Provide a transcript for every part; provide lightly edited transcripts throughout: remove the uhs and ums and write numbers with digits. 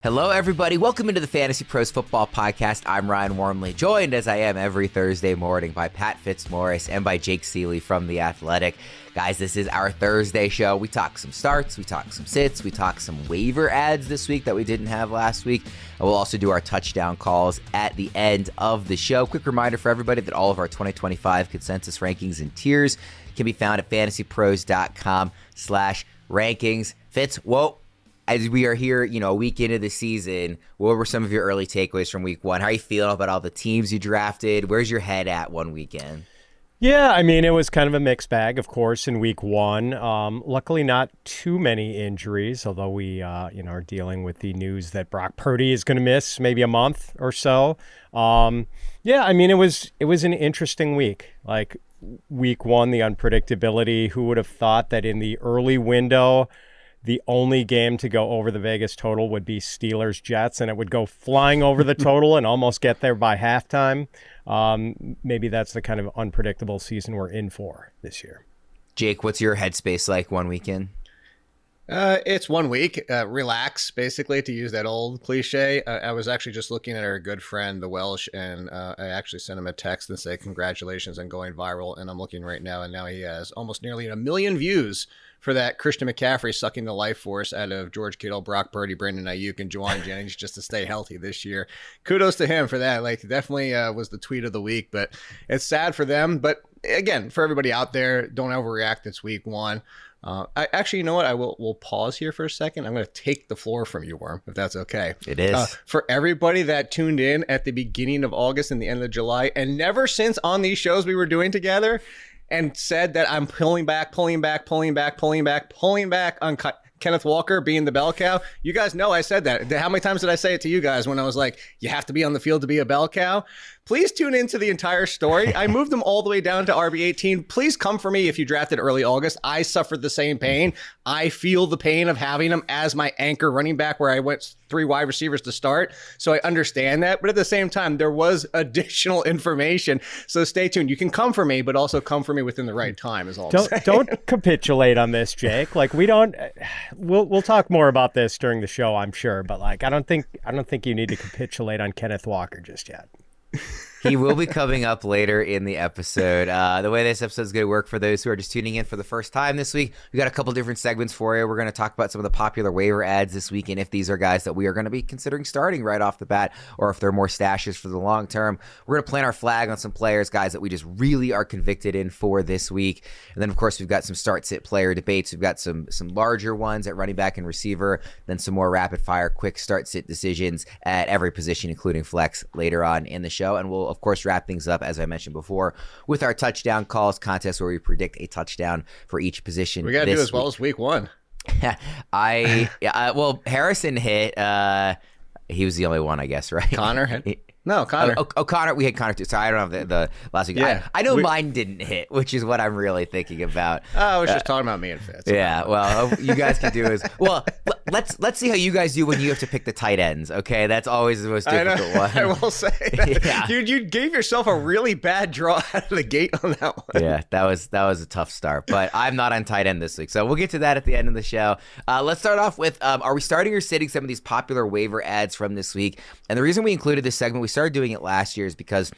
Hello, everybody. Welcome into the Fantasy Pros Football Podcast. I'm Ryan Wormeli, joined as I am every Thursday morning by Pat Fitz-Maurice and by Jake Ciely from The Athletic. Guys, this is our Thursday show. We talk some starts, we talk some sits, we talk some waiver ads this week that we didn't have last week. And we'll also do our touchdown calls at the end of the show. Quick reminder for everybody that all of our 2025 consensus rankings and tiers can be found at fantasypros.com/rankings. Fitz, whoa. As we are here, a week into the season, what were some of your early takeaways from week one? How are you feeling about all the teams you drafted? Where's your head at one weekend? Yeah, I mean, it was kind of a mixed bag, of course, in week one. Luckily, not too many injuries, although we, are dealing with the news that Brock Purdy is going to miss maybe a month or so. Yeah, I mean, it was an interesting week. Like week one, the unpredictability. Who would have thought that in the early window, the only game to go over the Vegas total would be Steelers-Jets, and it would go flying over the total and almost get there by halftime. Maybe that's the kind of unpredictable season we're in for this year. Jake, what's your headspace like one weekend? It's 1 week. Relax, basically, to use that old cliche. I was actually just looking at our good friend, the Welsh, and I actually sent him a text and say, congratulations on going viral. And I'm looking right now, and now he has almost nearly 1 million views for that Christian McCaffrey sucking the life force out of George Kittle, Brock Purdy, Brandon Ayuk, and Juwan Jennings just to stay healthy this year. Kudos to him for that. Definitely was the tweet of the week, but it's sad for them. But again, for everybody out there, don't overreact. It's week one. You know what? We'll pause here for a second. I'm going to take the floor from you, Worm, if that's okay. It is. For everybody that tuned in at the beginning of August and the end of July, and never since on these shows we were doing together, and said that I'm pulling back on Kenneth Walker being the bell cow. You guys know I said that. How many times did I say it to you guys when I was like, you have to be on the field to be a bell cow? Please tune into the entire story. I moved them all the way down to RB18. Please come for me if you drafted early August. I suffered the same pain. I feel the pain of having him as my anchor running back where I went 3 wide receivers to start. So I understand that. But at the same time, there was additional information. So stay tuned. You can come for me, but also come for me within the right time is all I'm saying. Don't capitulate on this, Jake. We'll talk more about this during the show, I'm sure. But I don't think you need to capitulate on Kenneth Walker just yet. He will be coming up later in the episode. The way this episode is going to work for those who are just tuning in for the first time this week, we got a couple different segments for you. We're going to talk about some of the popular waiver ads this week, and if these are guys that we are going to be considering starting right off the bat, or if they're more stashes for the long term. We're going to plant our flag on some players, guys that we just really are convicted in for this week. And then, of course, we've got some start-sit player debates. We've got some larger ones at running back and receiver, then some more rapid-fire, quick start-sit decisions at every position, including flex, later on in the show. And we'll, of course, wrap things up, as I mentioned before, with our touchdown calls contest where we predict a touchdown for each position. We got to do as well as week one. Well, Harrison hit. He was the only one, I guess, right? Connor hit. No, Connor. Connor. We had Connor too. So I don't have the last week. Yeah, I know mine didn't hit, which is what I'm really thinking about. I was just talking about me and Fitz. Yeah, well, you guys can do is well. Let's see how you guys do when you have to pick the tight ends. Okay, that's always the most difficult one. I will say, that. Yeah. You gave yourself a really bad draw out of the gate on that one. Yeah, that was a tough start. But I'm not on tight end this week, so we'll get to that at the end of the show. Let's start off with: are we starting or sitting some of these popular waiver ads from this week? And the reason we included this segment, we started doing it last year, is because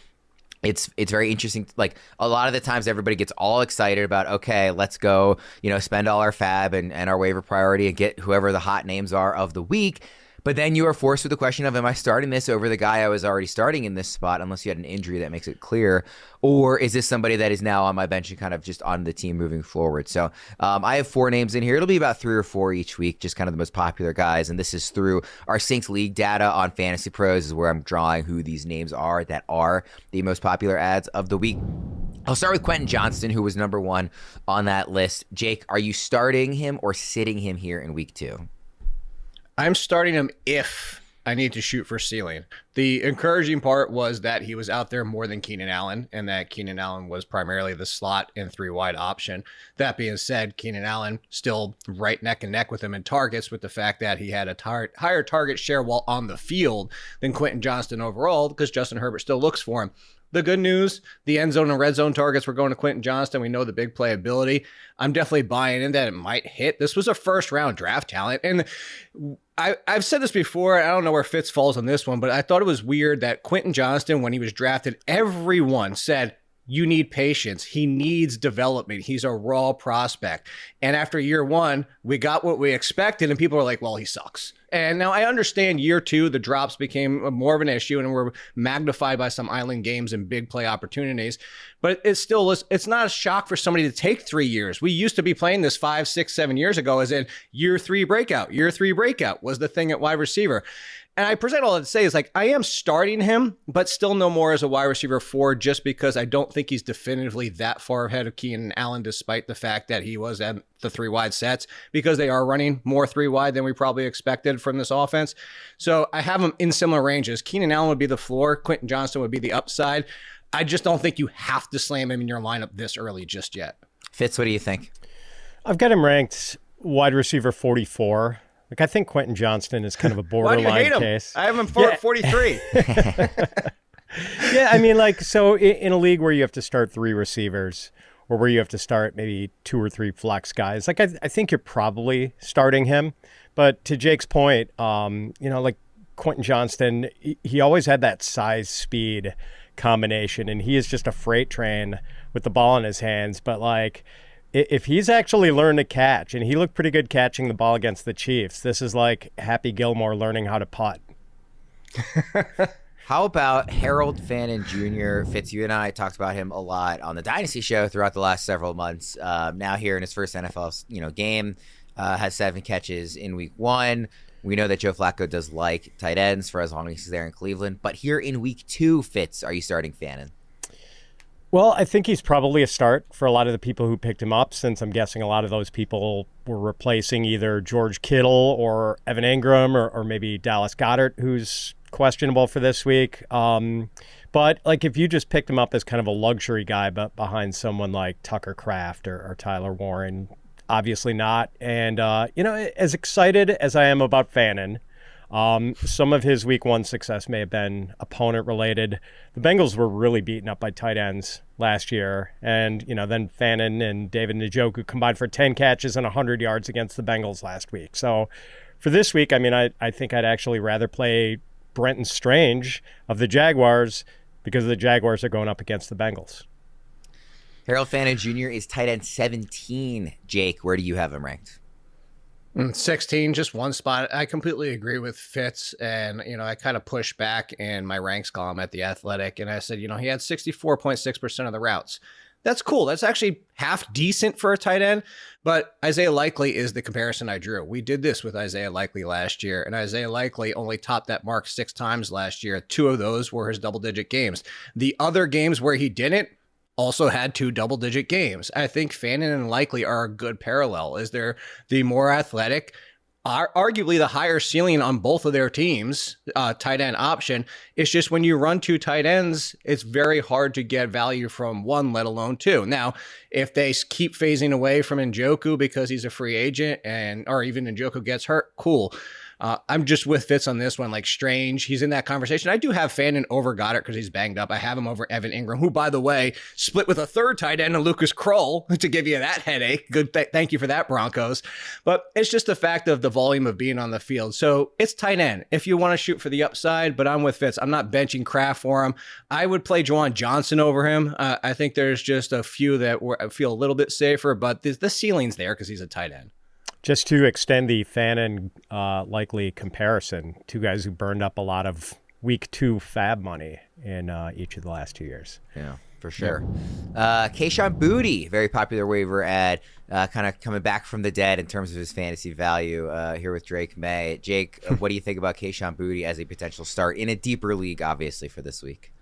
it's very interesting. Like a lot of the times everybody gets all excited about, okay, let's go, spend all our fab and our waiver priority and get whoever the hot names are of the week. But then you are forced with the question of, am I starting this over the guy I was already starting in this spot, unless you had an injury that makes it clear? Or is this somebody that is now on my bench and kind of just on the team moving forward? So I have 4 names in here. It'll be about 3 or 4 each week, just kind of the most popular guys. And this is through our Saints League data on Fantasy Pros is where I'm drawing who these names are that are the most popular ads of the week. I'll start with Quentin Johnston, who was number 1 on that list. Jake, are you starting him or sitting him here in week 2? I'm starting him if I need to shoot for ceiling. The encouraging part was that he was out there more than Keenan Allen, and that Keenan Allen was primarily the slot and 3-wide option. That being said, Keenan Allen still right neck and neck with him in targets, with the fact that he had a higher target share while on the field than Quentin Johnston overall, because Justin Herbert still looks for him. the good news. The end zone and red zone targets were going to Quentin Johnston. We know the big playability. I'm definitely buying in that it might hit. This was a first-round draft talent. And I've said this before. I don't know where Fitz falls on this one, but I thought it was weird that Quentin Johnston, when he was drafted, everyone said, you need patience. He needs development. He's a raw prospect. And after year one, we got what we expected, and people are like, well, he sucks. And now I understand year two, the drops became more of an issue and were magnified by some island games and big play opportunities. But it's not a shock for somebody to take 3 years. We used to be playing this 5, 6, 7 years ago as in year three breakout. Year three breakout was the thing at wide receiver. And I present all that to say is, like, I am starting him, but still no more as a wide receiver 4, just because I don't think he's definitively that far ahead of Keenan Allen, despite the fact that he was at the 3 wide sets, because they are running more 3 wide than we probably expected from this offense. So I have him in similar ranges. Keenan Allen would be the floor. Quentin Johnston would be the upside. I just don't think you have to slam him in your lineup this early just yet. Fitz, what do you think? I've got him ranked wide receiver 44. Like, I think Quentin Johnston is kind of a borderline case. I have him for 43. Yeah, I mean, like, so in a league where you have to start 3 receivers, or where you have to start maybe 2 or 3 flex guys, like, I think you're probably starting him. But to Jake's point, like Quentin Johnston, he always had that size speed combination, and he is just a freight train with the ball in his hands. But, like, if he's actually learned to catch, and he looked pretty good catching the ball against the Chiefs, this is like Happy Gilmore learning how to putt. How about Harold Fannin Jr.? Fitz, you and I talked about him a lot on the Dynasty Show throughout the last several months. Now here in his first NFL game, has 7 catches in week 1. We know that Joe Flacco does like tight ends for as long as he's there in Cleveland. But here in week 2, Fitz, are you starting Fannin? Well, I think he's probably a start for a lot of the people who picked him up, since I'm guessing a lot of those people were replacing either George Kittle or Evan Ingram or maybe Dallas Goedert, who's questionable for this week. But, like, if you just picked him up as kind of a luxury guy but behind someone like Tucker Kraft or Tyler Warren, obviously not. And, as excited as I am about Fannin, some of his week 1 success may have been opponent related. The Bengals were really beaten up by tight ends last year. And, then Fannin and David Njoku combined for 10 catches and 100 yards against the Bengals last week. So for this week, I mean, I think I'd actually rather play Brenton Strange of the Jaguars, because the Jaguars are going up against the Bengals. Harold Fannin Jr. is tight end 17. Jake, where do you have him ranked? 16, just one spot. I completely agree with Fitz. And, I kind of pushed back in my ranks column at The Athletic. And I said, he had 64.6% of the routes. That's cool. That's actually half decent for a tight end. But Isaiah Likely is the comparison I drew. We did this with Isaiah Likely last year. And Isaiah Likely only topped that mark 6 times last year. 2 of those were his double-digit games. The other games where he didn't also had 2 double-digit games. I think Fannin and Likely are a good parallel. Is they're the more athletic, arguably the higher ceiling on both of their teams, tight end option. It's just when you run 2 tight ends, it's very hard to get value from one, let alone 2. Now, if they keep phasing away from Njoku because he's a free agent, or even Njoku gets hurt, cool. I'm just with Fitz on this one, like Strange. He's in that conversation. I do have Fannin over Goddard because he's banged up. I have him over Evan Ingram, who, by the way, split with a 3rd tight end, Lucas Kroll, to give you that headache. Good. Thank you for that, Broncos. But it's just the fact of the volume of being on the field. So it's tight end if you want to shoot for the upside, but I'm with Fitz. I'm not benching Kraft for him. I would play Juwan Johnson over him. I think there's just a few that feel a little bit safer, but the ceiling's there because he's a tight end. Just to extend the Fannin Likely comparison, 2 guys who burned up a lot of week 2 fab money in each of the last 2 years. Yeah, for sure. Kayshon Boutte, very popular waiver ad, kind of coming back from the dead in terms of his fantasy value here with Drake May. Jake, what do you think about Kayshon Boutte as a potential start in a deeper league, obviously, for this week?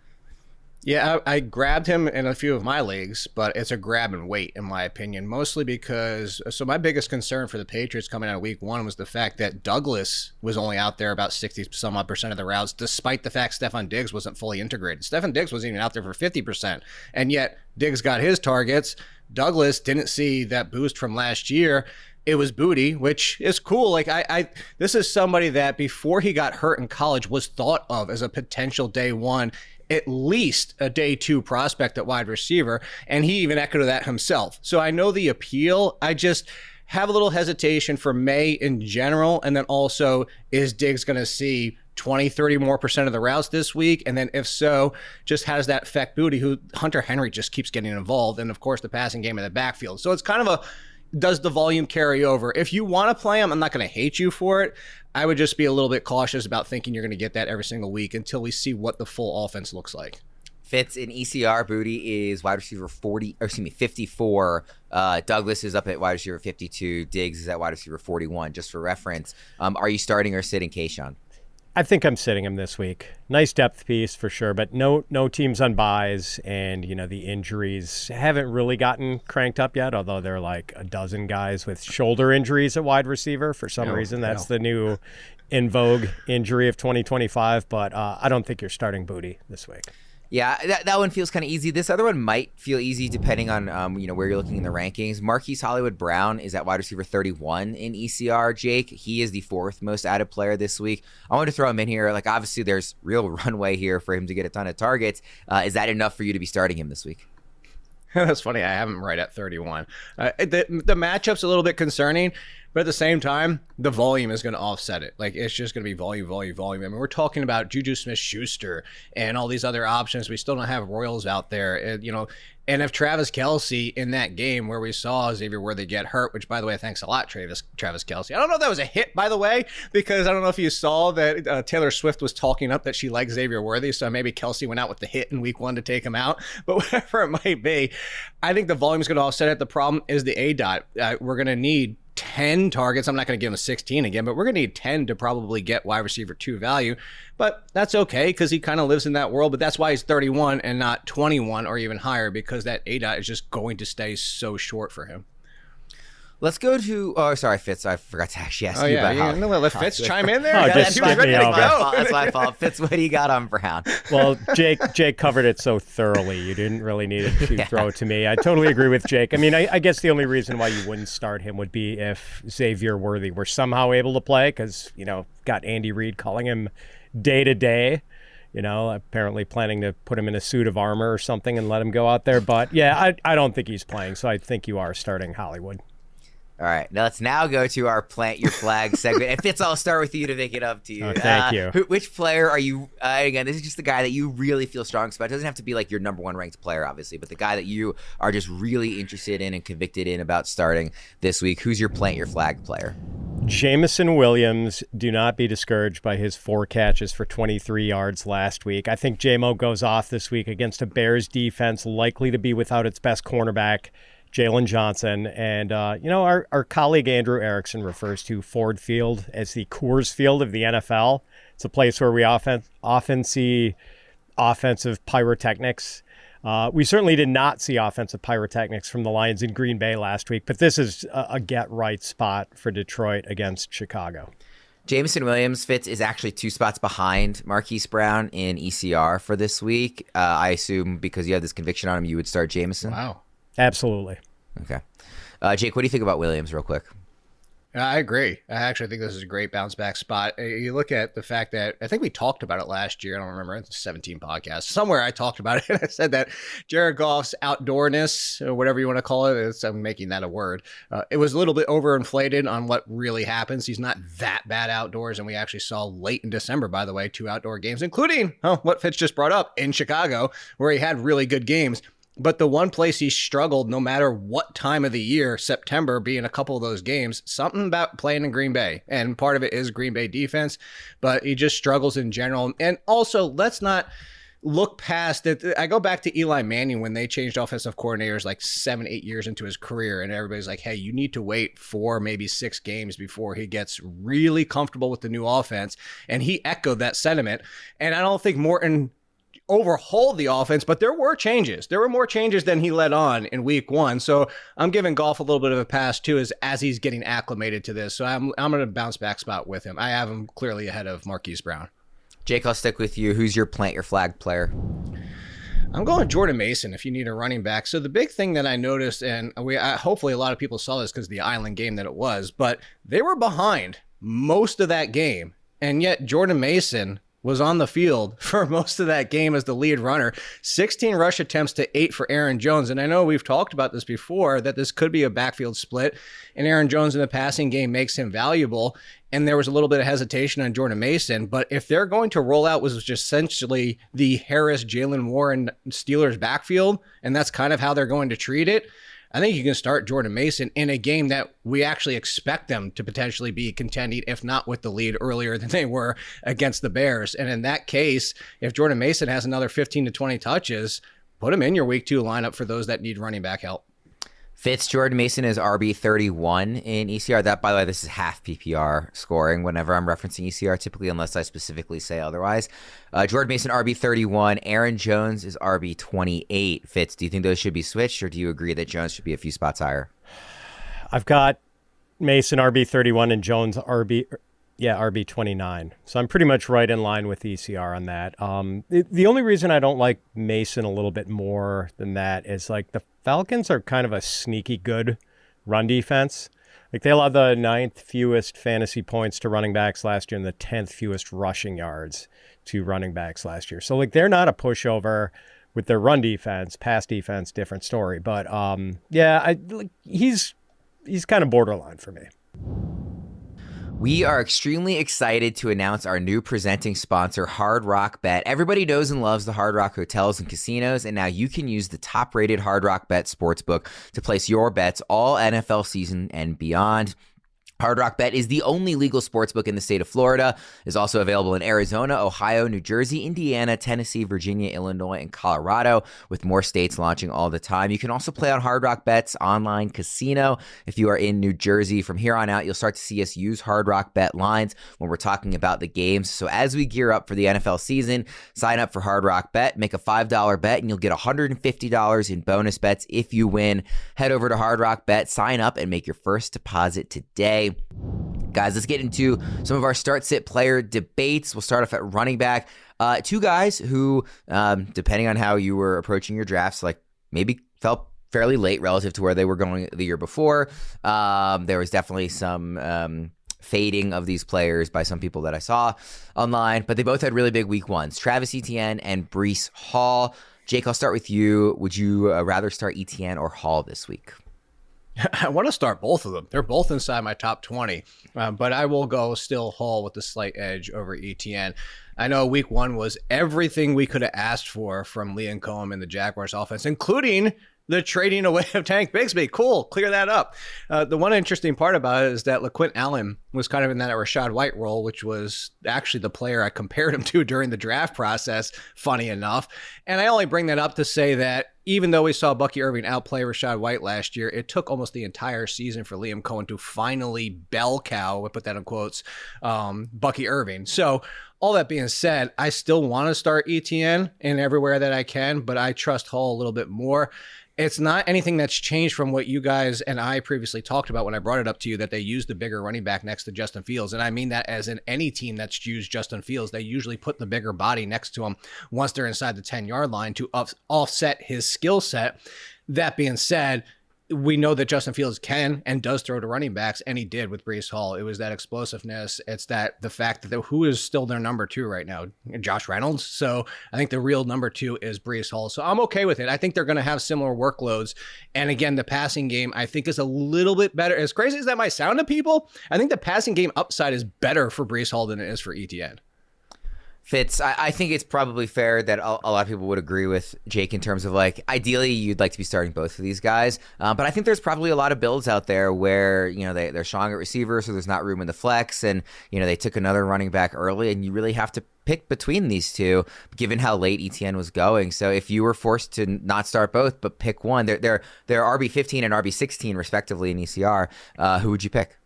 Yeah, I grabbed him in a few of my leagues, but it's a grab and wait, in my opinion, mostly because, so my biggest concern for the Patriots coming out of week 1 was the fact that Douglas was only out there about 60-some-odd% of the routes, despite the fact Stefon Diggs wasn't fully integrated. Stefon Diggs wasn't even out there for 50%, and yet Diggs got his targets. Douglas didn't see that boost from last year. It was Boutte, which is cool. Like this is somebody that before he got hurt in college was thought of as a potential day 1 at least a day 2 prospect at wide receiver, and he even echoed that himself. So I know the appeal. I just have a little hesitation for May in general, and then also, is Diggs going to see 20-30% more of the routes this week? And then if so, just how does that affect Boutte, who Hunter Henry just keeps getting involved, and of course the passing game in the backfield. So it's kind of does the volume carry over? If you want to play him, I'm not going to hate you for it. I would just be a little bit cautious about thinking you're going to get that every single week until we see what the full offense looks like. Fitz in ECR, Boutte is wide receiver 54. Douglas is up at wide receiver 52. Diggs is at wide receiver 41. Just for reference, are you starting or sitting Kayshon? I think I'm sitting him this week. Nice depth piece for sure, but no teams on buys, and the injuries haven't really gotten cranked up yet, although there are like a dozen guys with shoulder injuries at wide receiver. For some reason, that's the new in vogue injury of 2025, but I don't think you're starting Boutte this week. Yeah, that one feels kind of easy. This other one might feel easy depending on where you're looking in the rankings. Marquise Brown is at wide receiver 31 in ECR. Jake, he is the 4th most added player this week. I wanted to throw him in here. Like, obviously, there's real runway here for him to get a ton of targets. Is that enough for you to be starting him this week? That's funny. I have him right at 31. The matchup's a little bit concerning, but at the same time, the volume is going to offset it. Like, it's just going to be volume. I mean, we're talking about Juju Smith-Schuster and all these other options. We still don't have Royals out there, and if Travis Kelce in that game where we saw Xavier Worthy get hurt, which, by the way, thanks a lot, Travis Kelce. I don't know if that was a hit, by the way, because I don't know if you saw that Taylor Swift was talking up that she likes Xavier Worthy, so maybe Kelce went out with the hit in week 1 to take him out. But whatever it might be, I think the volume is going to offset it. The problem is the ADOT. We're going to need 10 targets. I'm not going to give him 16 again, but we're going to need 10 to probably get wide receiver 2 value. But that's okay because he kind of lives in that world. But that's why he's 31 and not 21 or even higher, because that ADOT is just going to stay so short for him. Let's go to. Oh, sorry, Fitz. I forgot to actually ask you about how. Let Fitz chime in there. Just skip me over. That's my fault. Fitz, what do you got on Brown? Well, Jake covered it so thoroughly. You didn't really need to throw it to me. I totally agree with Jake. I mean, I guess the only reason why you wouldn't start him would be if Xavier Worthy were somehow able to play, because got Andy Reid calling him day to day. Apparently planning to put him in a suit of armor or something and let him go out there. But yeah, I don't think he's playing. So I think you are starting Hollywood. All right, now let's go to our Plant Your Flag segment. And Fitz, I'll start with you to make it up to you. Oh, thank you. Which player are you, again, this is just the guy that you really feel strong about. It doesn't have to be like your number 1 ranked player, obviously, but the guy that you are just really interested in and convicted in about starting this week. Who's your Plant Your Flag player? Jameson Williams. Do not be discouraged by his 4 catches for 23 yards last week. I think JMO goes off this week against a Bears defense likely to be without its best cornerback, Jalen Johnson. And, our colleague Andrew Erickson refers to Ford Field as the Coors Field of the NFL. It's a place where we often see offensive pyrotechnics. We certainly did not see offensive pyrotechnics from the Lions in Green Bay last week, but this is a get-right spot for Detroit against Chicago. Jameson Williams, Fitz, is actually 2 spots behind Marquise Brown in ECR for this week. I assume because you have this conviction on him, you would start Jameson? Wow. Absolutely. Okay. Jake, what do you think about Williams real quick? I agree. I actually think this is a great bounce back spot. You look at the fact that I think we talked about it last year. I don't remember. It's 17 podcasts. Somewhere I talked about it. And I said that Jared Goff's outdoorness, or whatever you want to call it, I'm making that a word. It was a little bit overinflated on what really happens. He's not that bad outdoors. And we actually saw late in December, by the way, 2 outdoor games, including what Fitz just brought up in Chicago, where he had really good games. But the one place he struggled, no matter what time of the year, September being a couple of those games, something about playing in Green Bay. And part of it is Green Bay defense, but he just struggles in general. And also, let's not look past it. I go back to Eli Manning when they changed offensive coordinators like 7-8 years into his career. And everybody's like, hey, you need to wait 4, maybe 6 games before he gets really comfortable with the new offense. And he echoed that sentiment. And I don't think Morton overhauled the offense, but there were changes. There were more changes than he let on in week 1. So I'm giving Goff a little bit of a pass too, as he's getting acclimated to this. So I'm going to bounce back spot with him. I have him clearly ahead of Marquise Brown. Jake, I'll stick with you. Who's your Plant Your Flag player? I'm going Jordan Mason if you need a running back. So the big thing that I noticed, and hopefully a lot of people saw this because of the Island game that it was, but they were behind most of that game. And yet Jordan Mason was on the field for most of that game as the lead runner. 16 rush attempts to 8 for Aaron Jones. And I know we've talked about this before, that this could be a backfield split, and Aaron Jones in the passing game makes him valuable. And there was a little bit of hesitation on Jordan Mason. But if they're going to roll out was just essentially the Harris, Jalen Warren Steelers backfield, and that's kind of how they're going to treat it, I think you can start Jordan Mason in a game that we actually expect them to potentially be contending, if not with the lead earlier than they were against the Bears. And in that case, if Jordan Mason has another 15 to 20 touches, put him in your week 2 lineup for those that need running back help. Fitz, Jordan Mason is RB31 in ECR. That, by the way, this is half PPR scoring whenever I'm referencing ECR, typically, unless I specifically say otherwise. Jordan Mason, RB31. Aaron Jones is RB28. Fitz, do you think those should be switched, or do you agree that Jones should be a few spots higher? I've got Mason RB31 and Jones RB29. So I'm pretty much right in line with ECR on that. The only reason I don't like Mason a little bit more than that is like the Falcons are kind of a sneaky good run defense. Like they allowed the 9th fewest fantasy points to running backs last year and the 10th fewest rushing yards to running backs last year. So like they're not a pushover with their run defense. Pass defense, different story. But he's kind of borderline for me. We are extremely excited to announce our new presenting sponsor, Hard Rock Bet. Everybody knows and loves the Hard Rock hotels and casinos, and now you can use the top-rated Hard Rock Bet sportsbook to place your bets all NFL season and beyond. Hard Rock Bet is the only legal sportsbook in the state of Florida. It's also available in Arizona, Ohio, New Jersey, Indiana, Tennessee, Virginia, Illinois, and Colorado, with more states launching all the time. You can also play on Hard Rock Bet's online casino if you are in New Jersey. From here on out, you'll start to see us use Hard Rock Bet lines when we're talking about the games. So as we gear up for the NFL season, sign up for Hard Rock Bet, make a $5 bet, and you'll get $150 in bonus bets if you win. Head over to Hard Rock Bet, sign up, and make your first deposit today. Guys, let's get into some of our start-sit player debates. We'll start off at running back. 2 guys who, depending on how you were approaching your drafts, like maybe felt fairly late relative to where they were going the year before. There was definitely some fading of these players by some people that I saw online, but they both had really big week 1s. Travis Etienne and Breece Hall. Jake, I'll start with you. Would you rather start Etienne or Hall this week? I want to start both of them. They're both inside my top 20, but I will go still Hall with the slight edge over Etienne. I know week 1 was everything we could have asked for from Liam Cohen and the Jaguars offense, including the trading away of Tank Bigsby. Cool. Clear that up. The one interesting part about it is that LaQuint Allen was kind of in that Rachaad White role, which was actually the player I compared him to during the draft process, funny enough. And I only bring that up to say that even though we saw Bucky Irving outplay Rachaad White last year, it took almost the entire season for Liam Cohen to finally bell cow, I put that in quotes, Bucky Irving. So all that being said, I still want to start Etienne in everywhere that I can, but I trust Hall a little bit more. It's not anything that's changed from what you guys and I previously talked about when I brought it up to you, that they use the bigger running back next to Justin Fields. And I mean that as in any team that's used Justin Fields, they usually put the bigger body next to him once they're inside the 10-yard line to offset his skill set. That being said, we know that Justin Fields can and does throw to running backs, and he did with Breece Hall. It was that explosiveness. It's that the fact that who is still their number 2 right now? Josh Reynolds. So I think the real number 2 is Breece Hall. So I'm okay with it. I think they're going to have similar workloads. And again, the passing game, I think, is a little bit better. As crazy as that might sound to people, I think the passing game upside is better for Breece Hall than it is for Etienne. Fitz, I think it's probably fair that a lot of people would agree with Jake in terms of, like, ideally you'd like to be starting both of these guys. But I think there's probably a lot of builds out there where, you know, they're strong at receiver, so there's not room in the flex. And, you know, they took another running back early, and you really have to pick between these two, given how late Etienne was going. So if you were forced to not start both, but pick one, they're RB15 and RB16 respectively in ECR, who would you pick?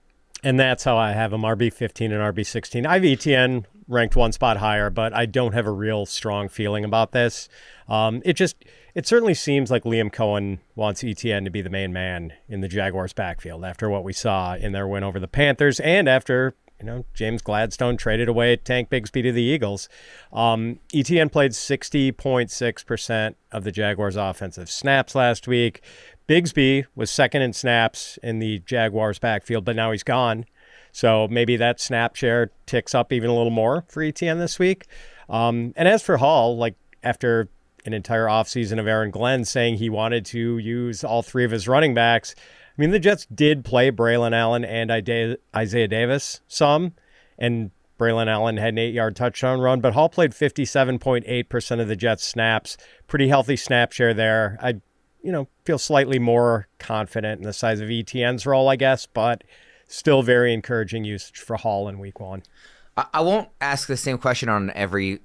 And that's how I have him, RB15 and RB16. I have Etienne ranked 1 spot higher, but I don't have a real strong feeling about this. It certainly seems like Liam Cohen wants Etienne to be the main man in the Jaguars backfield after what we saw in their win over the Panthers and after, you know, James Gladstone traded away Tank Bigsby to the Eagles. Etienne played 60.6% of the Jaguars' offensive snaps last week. Bigsby was second in snaps in the Jaguars backfield, but now he's gone. So maybe that snap share ticks up even a little more for Etienne this week. And as for Hall, like after an entire offseason of Aaron Glenn saying he wanted to use all three of his running backs, I mean, the Jets did play Braylon Allen and Isaiah Davis some, and Braylon Allen had an 8-yard touchdown run, but Hall played 57.8% of the Jets snaps. Pretty healthy snap share there. I, feel slightly more confident in the size of Etienne's role, I guess, but still very encouraging usage for Hall in week 1. I won't ask the same question on every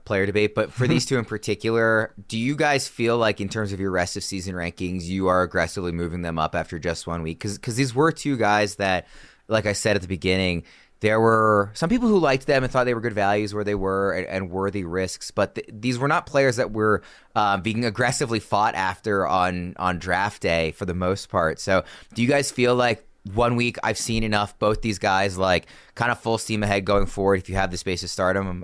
player debate, but for these two in particular, do you guys feel like in terms of your rest of season rankings, you are aggressively moving them up after just 1 week? Because these were two guys that, like I said at the beginning, there were some people who liked them and thought they were good values where they were and worthy risks, but these were not players that were being aggressively fought after on draft day for the most part. So do you guys feel like 1 week I've seen enough, both these guys, like kind of full steam ahead going forward if you have the space to start them,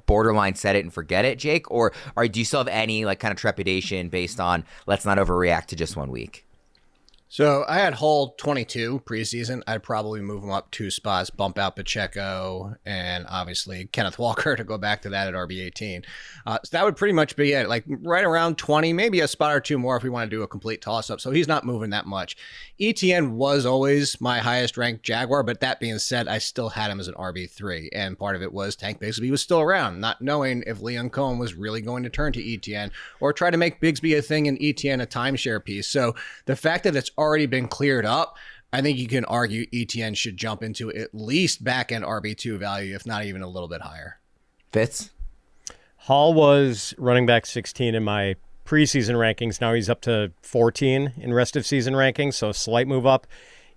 borderline set it and forget it, Jake? Or do you still have any like kind of trepidation based on let's not overreact to just 1 week? So I had Hull 22 preseason. I'd probably move him up 2 spots, bump out Pacheco, and obviously Kenneth Walker to go back to that at RB18. So that would pretty much be it, like right around 20, maybe a spot or 2 more if we want to do a complete toss-up. So he's not moving that much. Etienne was always my highest ranked Jaguar, but that being said, I still had him as an RB3, and part of it was Tank Bigsby was still around, not knowing if Leon Cohen was really going to turn to Etienne or try to make Bigsby a thing and Etienne a timeshare piece. So the fact that it's already been cleared up, I think you can argue Etienne should jump into at least back-end RB2 value, if not even a little bit higher. Fitz? Hall was running back 16 in my preseason rankings. Now he's up to 14 in rest of season rankings, so a slight move up.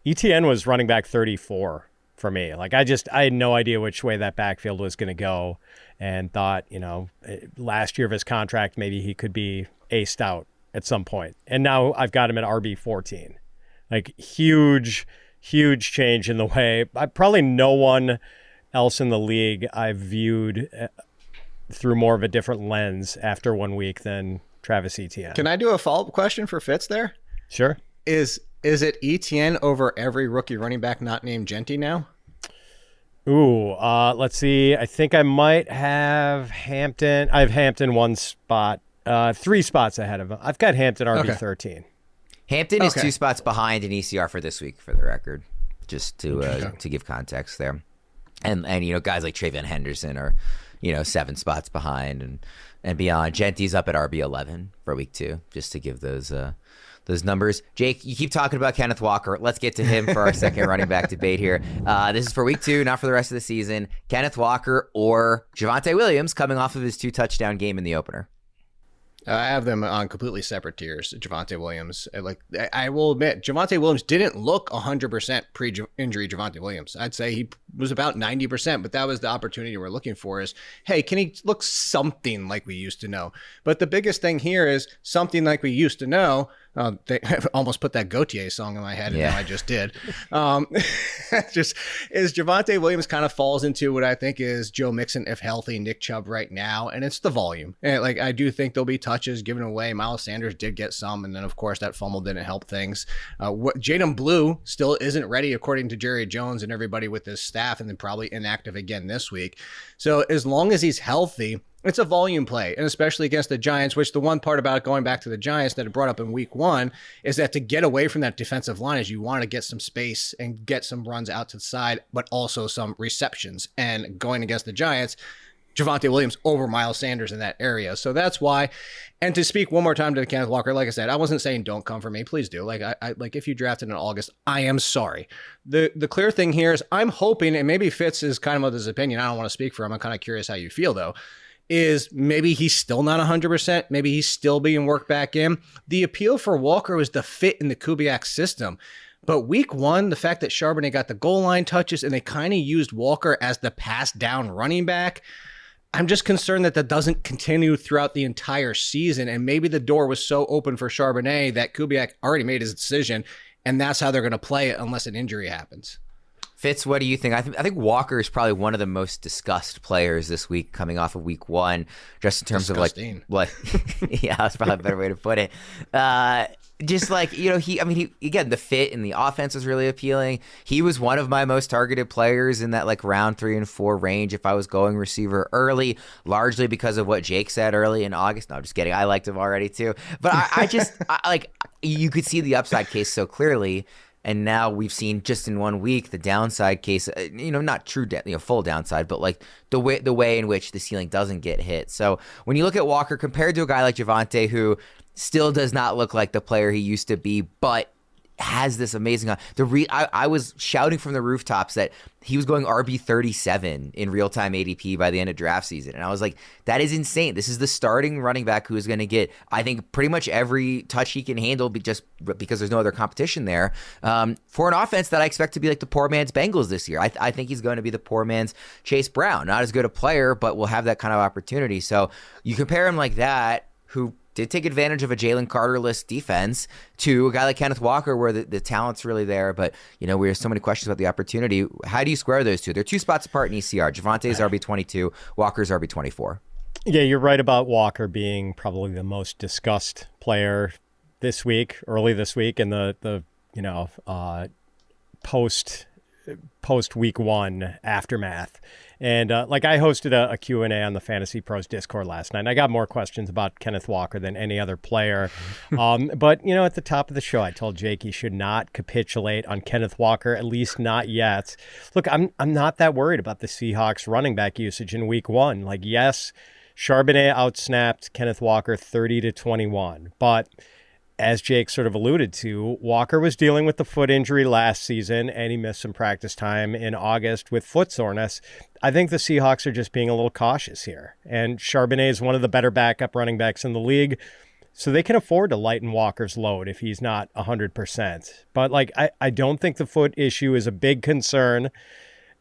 Etienne was running back 34 for me. Like I had no idea which way that backfield was going to go, and thought, last year of his contract, maybe he could be aced out at some point. And now I've got him at RB14. Like huge change in the way. Probably no one else in the league I've viewed through more of a different lens after 1 week than Travis Etienne. Can I do a follow-up question for Fitz there? Sure. Is it Etienne over every rookie running back not named Genty now? Ooh, let's see. I think I might have Hampton. I have Hampton 1 spot, 3 spots ahead of him. I've got Hampton RB13. Okay. Hampton is 2 spots behind in ECR for this week, for the record, just to give context there. And guys like TreVeyon Henderson are, 7 spots behind and beyond. Genty's up at RB11 for week 2, just to give those numbers. Jake, you keep talking about Kenneth Walker. Let's get to him for our second running back debate here. This is for week 2, not for the rest of the season. Kenneth Walker or Javonte Williams coming off of his 2 touchdown game in the opener. I have them on completely separate tiers. Javonte Williams, I will admit, Javonte Williams didn't look 100% pre-injury Javonte Williams. I'd say he was about 90%, but that was the opportunity we're looking for is, hey, can he look something like we used to know? But the biggest thing here is something like we used to know. They almost put that Gautier song in my head, and now I just did. Just is Javonte Williams kind of falls into what I think is Joe Mixon, if healthy, Nick Chubb right now, and it's the volume. And I do think there'll be touches given away. Miles Sanders did get some, and then of course that fumble didn't help things. Jaden Blue still isn't ready, according to Jerry Jones and everybody with his staff, and then probably inactive again this week. So as long as he's healthy, it's a volume play, and especially against the Giants, which the one part about going back to the Giants that I brought up in week 1 is that to get away from that defensive line is you want to get some space and get some runs out to the side, but also some receptions. And going against the Giants, Javonte Williams over Miles Sanders in that area. So that's why. And to speak one more time to Kenneth Walker, like I said, I wasn't saying don't come for me. Please do. Like if you drafted in August, I am sorry. The clear thing here is I'm hoping, and maybe Fitz is kind of of his opinion. I don't want to speak for him. I'm kind of curious how you feel though. Is maybe he's still not 100%. Maybe he's still being worked back in. The appeal for Walker was the fit in the Kubiak system. But week 1, the fact that Charbonnet got the goal line touches and they kind of used Walker as the pass down running back, I'm just concerned that doesn't continue throughout the entire season. And maybe the door was so open for Charbonnet that Kubiak already made his decision, and that's how they're going to play it unless an injury happens. Fitz, what do you think? I think Walker is probably one of the most discussed players this week, coming off of week 1, just in terms Disgusting. of like, yeah, that's probably a better way to put it. Just like, he again, the fit in the offense was really appealing. He was one of my most targeted players in that like round 3 and 4 range if I was going receiver early, largely because of what Jake said early in August. No, I'm just kidding. I liked him already too. But you could see the upside case so clearly. And now we've seen just in 1 week the downside case, not true, full downside, but like the way in which the ceiling doesn't get hit. So when you look at Walker compared to a guy like Javonte, who still does not look like the player he used to be, but has this amazing. I was shouting from the rooftops that he was going RB 37 in real time ADP by the end of draft season, and I was like, that is insane. This is the starting running back who is going to get, I think, pretty much every touch he can handle, just because there's no other competition there. For an offense that I expect to be like the poor man's Bengals this year, I think he's going to be the poor man's Chase Brown. Not as good a player, but will have that kind of opportunity. So you compare him like that, who did take advantage of a Jalen Carter-less defense, to a guy like Kenneth Walker, where the talent's really there, but we have so many questions about the opportunity. How do you square those two? They're 2 spots apart in ECR. Javonte's RB22, Walker's RB24. Yeah, you're right about Walker being probably the most discussed player early this week in the post week 1 aftermath. And I hosted a Q&A on the Fantasy Pros Discord last night, and I got more questions about Kenneth Walker than any other player. But, at the top of the show, I told Jake he should not capitulate on Kenneth Walker, at least not yet. Look, I'm not that worried about the Seahawks running back usage in week 1. Yes, Charbonnet outsnapped Kenneth Walker 30-21, but as Jake sort of alluded to, Walker was dealing with the foot injury last season, and he missed some practice time in August with foot soreness. I think the Seahawks are just being a little cautious here. And Charbonnet is one of the better backup running backs in the league, so they can afford to lighten Walker's load if he's not 100%. But, I don't think the foot issue is a big concern.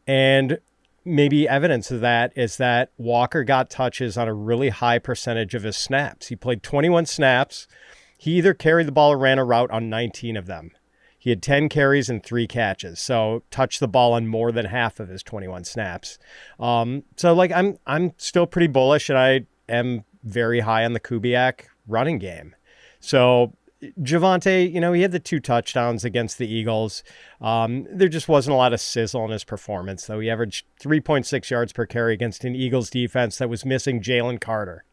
And maybe evidence of that is that Walker got touches on a really high percentage of his snaps. He played 21 snaps. He either carried the ball or ran a route on 19 of them. He had 10 carries and 3 catches, so touched the ball on more than half of his 21 snaps. I'm still pretty bullish, and I am very high on the Kubiak running game. So Javonte, he had the 2 touchdowns against the Eagles. There just wasn't a lot of sizzle in his performance, though. He averaged 3.6 yards per carry against an Eagles defense that was missing Jalen Carter.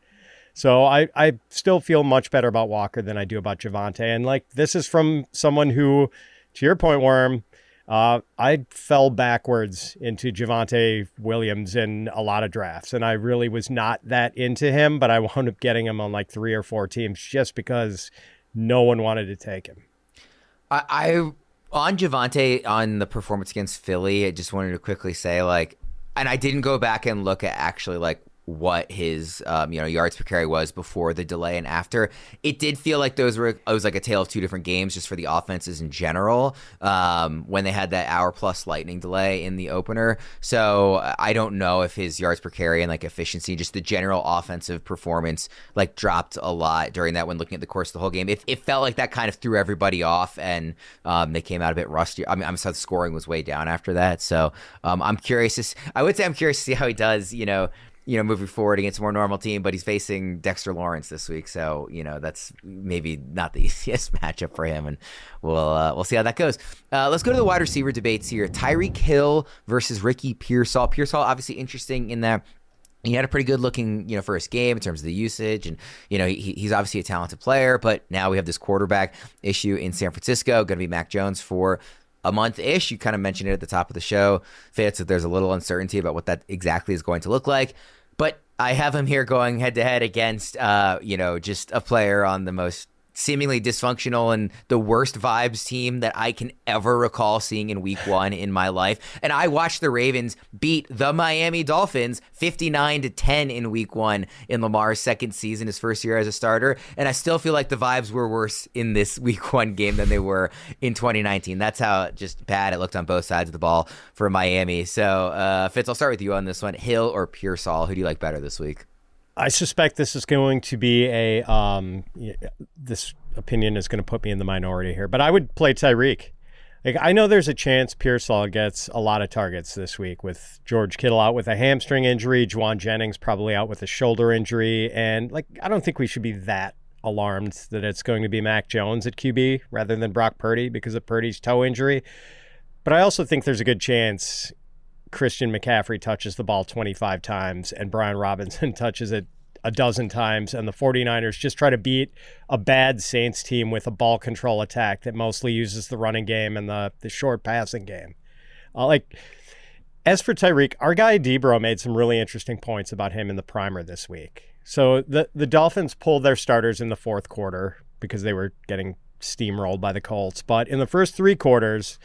So I still feel much better about Walker than I do about Javonte. And this is from someone who, to your point, Worm, I fell backwards into Javonte Williams in a lot of drafts. And I really was not that into him, but I wound up getting him on 3 or 4 teams just because no one wanted to take him. I on Javonte, on the performance against Philly, I just wanted to quickly say, and I didn't go back and look at actually what his yards per carry was before the delay and after. It did feel like it was like a tale of 2 different games just for the offenses in general, when they had that hour-plus lightning delay in the opener. So I don't know if his yards per carry and efficiency, just the general offensive performance, dropped a lot during that when looking at the course of the whole game. It felt like that kind of threw everybody off, and they came out a bit rusty. I'm sorry, the scoring was way down after that. So I'm curious to see how he does, moving forward against a more normal team, but he's facing Dexter Lawrence this week, so that's maybe not the easiest matchup for him, and we'll see how that goes. Let's go to the wide receiver debates here. Tyreek Hill versus Ricky Pearsall. Pearsall obviously interesting in that he had a pretty good looking, first game in terms of the usage, and he's obviously a talented player, but now we have this quarterback issue in San Francisco. Going to be Mac Jones for a month-ish. You kind of mentioned it at the top of the show, Fitz, that there's a little uncertainty about what that exactly is going to look like. But I have him here going head-to-head against, just a player on the most seemingly dysfunctional and the worst vibes team that I can ever recall seeing in week 1 in my life. And I watched the Ravens beat the Miami Dolphins 59-10 in week 1 in Lamar's second season, his first year as a starter. And I still feel like the vibes were worse in this week 1 game than they were in 2019. That's how just bad it looked on both sides of the ball for Miami. So, Fitz, I'll start with you on this one. Hill or Pearsall, who do you like better this week? I suspect this is going to be this opinion is going to put me in the minority here, but I would play Tyreek. Like, I know there's a chance Pearsall gets a lot of targets this week with George Kittle out with a hamstring injury, Juwan Jennings probably out with a shoulder injury, and like I don't think we should be that alarmed that it's going to be Mac Jones at QB rather than Brock Purdy because of Purdy's toe injury. But I also think there's a good chance Christian McCaffrey touches the ball 25 times and Brian Robinson touches it a dozen times, and the 49ers just try to beat a bad Saints team with a ball control attack that mostly uses the running game and the short passing game. As for Tyreek, our guy Debro made some really interesting points about him in the primer this week. So the Dolphins pulled their starters in the fourth quarter because they were getting steamrolled by the Colts. But in the first three quarters,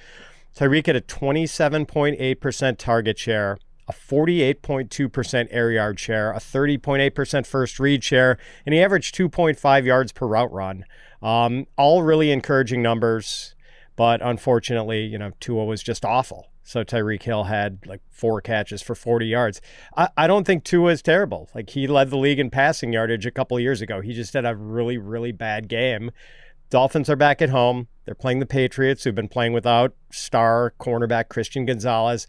Tyreek had a 27.8% target share, a 48.2% air yard share, a 30.8% first read share, and he averaged 2.5 yards per route run. All really encouraging numbers, but unfortunately, Tua was just awful. So Tyreek Hill had like 4 catches for 40 yards. I don't think Tua is terrible. Like, he led the league in passing yardage a couple of years ago. He just had a really, really bad game. Dolphins are back at home. They're playing the Patriots, who've been playing without star cornerback Christian Gonzalez.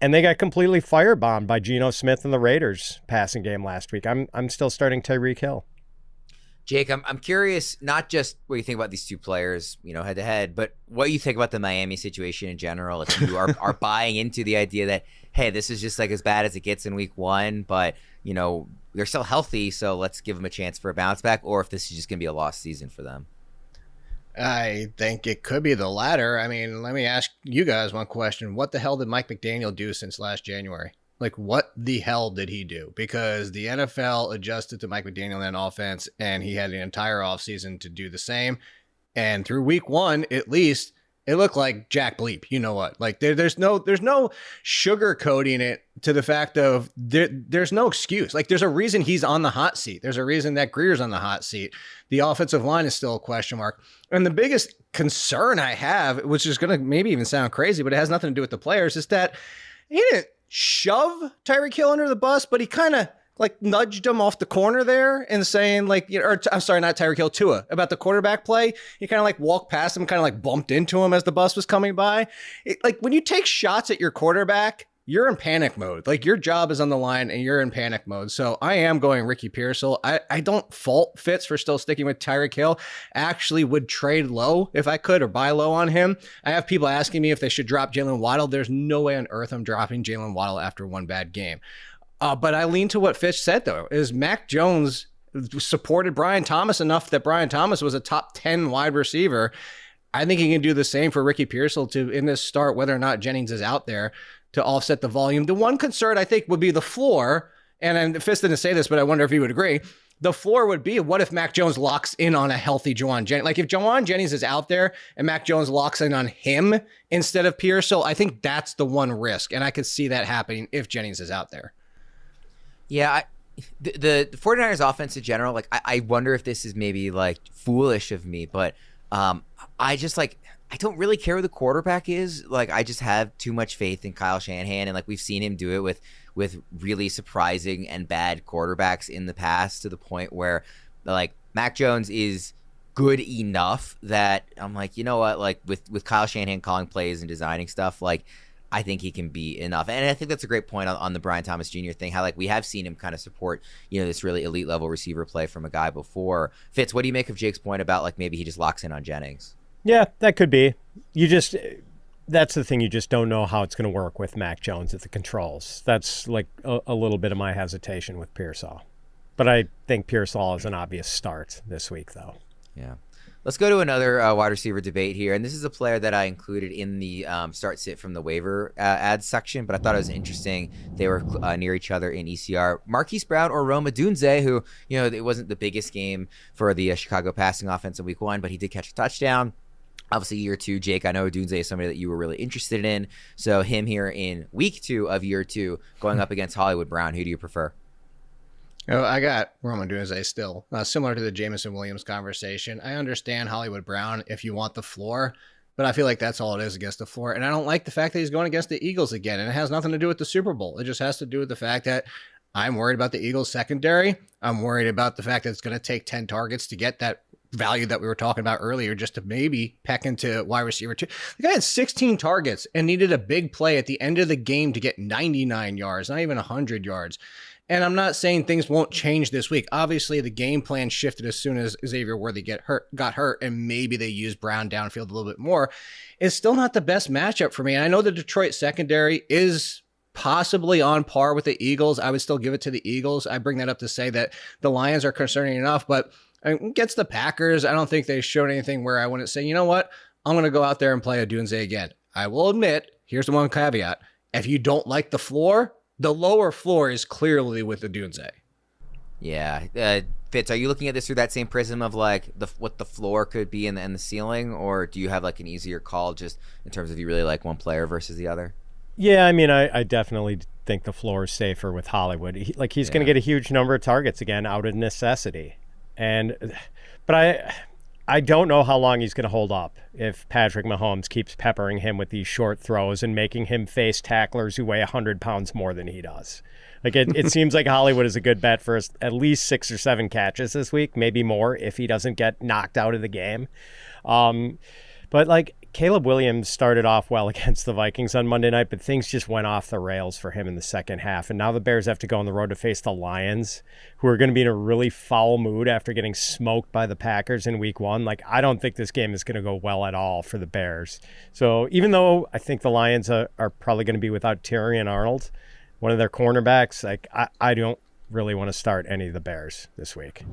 And they got completely firebombed by Geno Smith and the Raiders passing game last week. I'm still starting Tyreek Hill. Jake, I'm curious, not just what you think about these two players, head to head, but what you think about the Miami situation in general. If you are buying into the idea that, hey, this is just like as bad as it gets in week one, but they're still healthy, so let's give them a chance for a bounce back, or if this is just going to be a lost season for them. I think it could be the latter. I mean, let me ask you guys one question. What the hell did Mike McDaniel do since last January? Like, what the hell did he do? Because the NFL adjusted to Mike McDaniel in that offense, and he had an entire offseason to do the same. And through week one, at least, it looked like Jack Bleep. You know what? Like, there's no sugarcoating it to the fact of there's no excuse. Like, there's a reason he's on the hot seat. There's a reason that Greer's on the hot seat. The offensive line is still a question mark. And the biggest concern I have, which is going to maybe even sound crazy, but it has nothing to do with the players, is that he didn't shove Tyreek Hill under the bus, but he kind of like nudged him off the corner there and saying like, I'm sorry, not Tyreek Hill, Tua, about the quarterback play. He kind of like walked past him, kind of like bumped into him as the bus was coming by. Like, when you take shots at your quarterback, you're in panic mode. Like, your job is on the line and you're in panic mode. So I am going Ricky Pearsall. I don't fault Fitz for still sticking with Tyreek Hill. Actually would trade low if I could, or buy low on him. I have people asking me if they should drop Jalen Waddle. There's no way on earth I'm dropping Jalen Waddle after one bad game. But I lean to what Fitz said, though, is Mac Jones supported Brian Thomas enough that Brian Thomas was a top 10 wide receiver. I think he can do the same for Ricky Pearsall in this start, whether or not Jennings is out there, to offset the volume. The one concern I think would be the floor, and Fitz didn't say this, but I wonder if he would agree. The floor would be, what if Mac Jones locks in on a healthy Juwan Jennings? Like, if Juwan Jennings is out there and Mac Jones locks in on him instead of Pearsall, I think that's the one risk, and I could see that happening if Jennings is out there. Yeah, the 49ers offense in general, like, I wonder if this is maybe like foolish of me, but I just like, I don't really care who the quarterback is. Like, I just have too much faith in Kyle Shanahan, and like, we've seen him do it with really surprising and bad quarterbacks in the past, to the point where like Mac Jones is good enough that I'm like, you know what, like with Kyle Shanahan calling plays and designing stuff, like, I think he can be enough. And I think that's a great point on the Brian Thomas Jr. thing, how like we have seen him kind of support, this really elite level receiver play from a guy before. Fitz, what do you make of Jake's point about like maybe he just locks in on Jennings? Yeah, that could be. That's the thing. You just don't know how it's going to work with Mac Jones at the controls. That's like a little bit of my hesitation with Pearsall. But I think Pearsall is an obvious start this week, though. Yeah. Let's go to another wide receiver debate here. And this is a player that I included in the start sit from the waiver ads section, but I thought it was interesting. They were near each other in ECR. Marquise Brown or Odunze, who, it wasn't the biggest game for the Chicago passing offense in week one, but he did catch a touchdown. Obviously, year two, Jake, I know Odunze is somebody that you were really interested in. So him here in week 2 of year 2 going up against Hollywood Brown, who do you prefer? Oh, I got Odunze still. Similar to the Jameson Williams conversation. I understand Hollywood Brown if you want the floor, but I feel like that's all it is against the floor. And I don't like the fact that he's going against the Eagles again. And it has nothing to do with the Super Bowl. It just has to do with the fact that I'm worried about the Eagles secondary. I'm worried about the fact that it's going to take 10 targets to get that value that we were talking about earlier, just to maybe peck into wide receiver 2. The guy had 16 targets and needed a big play at the end of the game to get 99 yards, not even 100 yards. And I'm not saying things won't change this week. Obviously, the game plan shifted as soon as Xavier Worthy got hurt, and maybe they use Brown downfield a little bit more. It's still not the best matchup for me. And I know the Detroit secondary is possibly on par with the Eagles. I would still give it to the Eagles. I bring that up to say that the Lions are concerning enough, but against the Packers, I don't think they showed anything where I wouldn't say, you know what, I'm going to go out there and play Odunze again. I will admit, here's the one caveat. If you don't like the floor, the lower floor is clearly with Odunze. Yeah. Fitz, are you looking at this through that same prism of like what the floor could be and the ceiling, or do you have like an easier call just in terms of you really like one player versus the other? Yeah, I mean, I definitely think the floor is safer with Hollywood. He's going to get a huge number of targets again out of necessity. But I don't know how long he's going to hold up if Patrick Mahomes keeps peppering him with these short throws and making him face tacklers who weigh 100 pounds more than he does. Like it seems like Hollywood is a good bet for at least 6 or 7 catches this week, maybe more if he doesn't get knocked out of the game. But like Caleb Williams started off well against the Vikings on Monday night, but things just went off the rails for him in the second half. And now the Bears have to go on the road to face the Lions, who are going to be in a really foul mood after getting smoked by the Packers in week 1. Like, I don't think this game is going to go well at all for the Bears. So even though I think the Lions are probably going to be without Terrion Arnold, one of their cornerbacks, like I don't really want to start any of the Bears this week.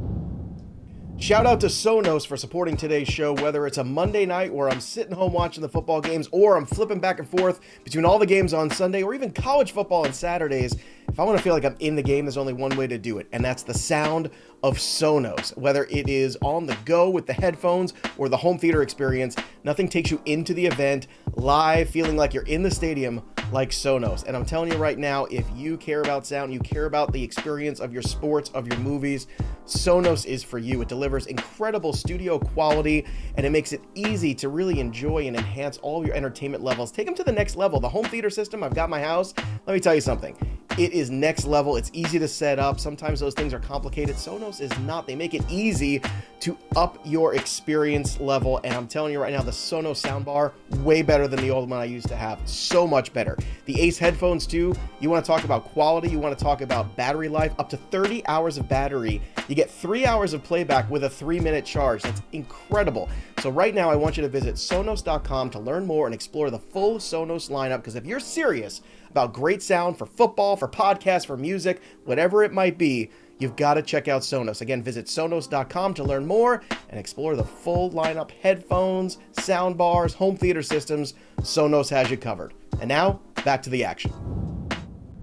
Shout out to Sonos for supporting today's show, whether it's a Monday night where I'm sitting home watching the football games, or I'm flipping back and forth between all the games on Sunday, or even college football on Saturdays. If I want to feel like I'm in the game, there's only one way to do it, and that's the sound of Sonos. Whether it is on the go with the headphones or the home theater experience, nothing takes you into the event live, feeling like you're in the stadium like Sonos. And I'm telling you right now, if you care about sound, you care about the experience of your sports, of your movies, Sonos is for you. It delivers incredible studio quality, and it makes it easy to really enjoy and enhance all of your entertainment levels. Take them to the next level. The home theater system I've got in my house, let me tell you something. It is next level. It's easy to set up. Sometimes those things are complicated. Sonos is not. They make it easy to up your experience level. And I'm telling you right now, the Sonos soundbar, way better than the old one I used to have. So much better. The Ace headphones too. You want to talk about quality. You want to talk about battery life. Up to 30 hours of battery. You get 3 hours of playback with a 3-minute charge. That's incredible. So right now, I want you to visit Sonos.com to learn more and explore the full Sonos lineup. Because if you're serious about great sound for football, for podcasts, for music, whatever it might be, you've got to check out Sonos. Again, visit Sonos.com to learn more and explore the full lineup: headphones, sound bars, home theater systems. Sonos has you covered. And now, back to the action.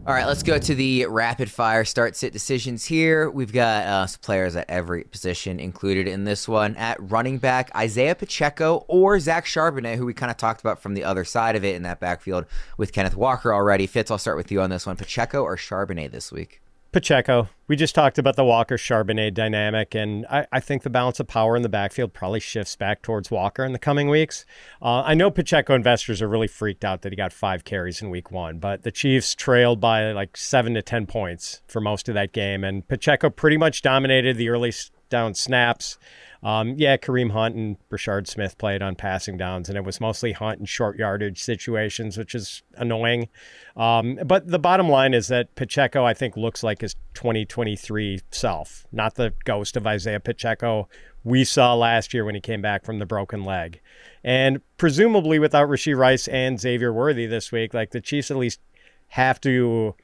All right, let's go to the rapid fire start sit decisions here. We've got some players at every position included in this one. At running back, Isiah Pacheco or Zach Charbonnet, who we kind of talked about from the other side of it in that backfield with Kenneth Walker already. Fitz, I'll start with you on this one. Pacheco or Charbonnet this week? Pacheco. We just talked about the Walker-Charbonnet dynamic, and I think the balance of power in the backfield probably shifts back towards Walker in the coming weeks. I know Pacheco investors are really freaked out that he got 5 carries in week 1, but the Chiefs trailed by like 7 to 10 points for most of that game, and Pacheco pretty much dominated the early down snaps. Kareem Hunt and Brashard Smith played on passing downs, and it was mostly Hunt in short yardage situations, which is annoying. But the bottom line is that Pacheco, I think, looks like his 2023 self, not the ghost of Isiah Pacheco we saw last year when he came back from the broken leg. And presumably without Rashee Rice and Xavier Worthy this week, like the Chiefs at least have to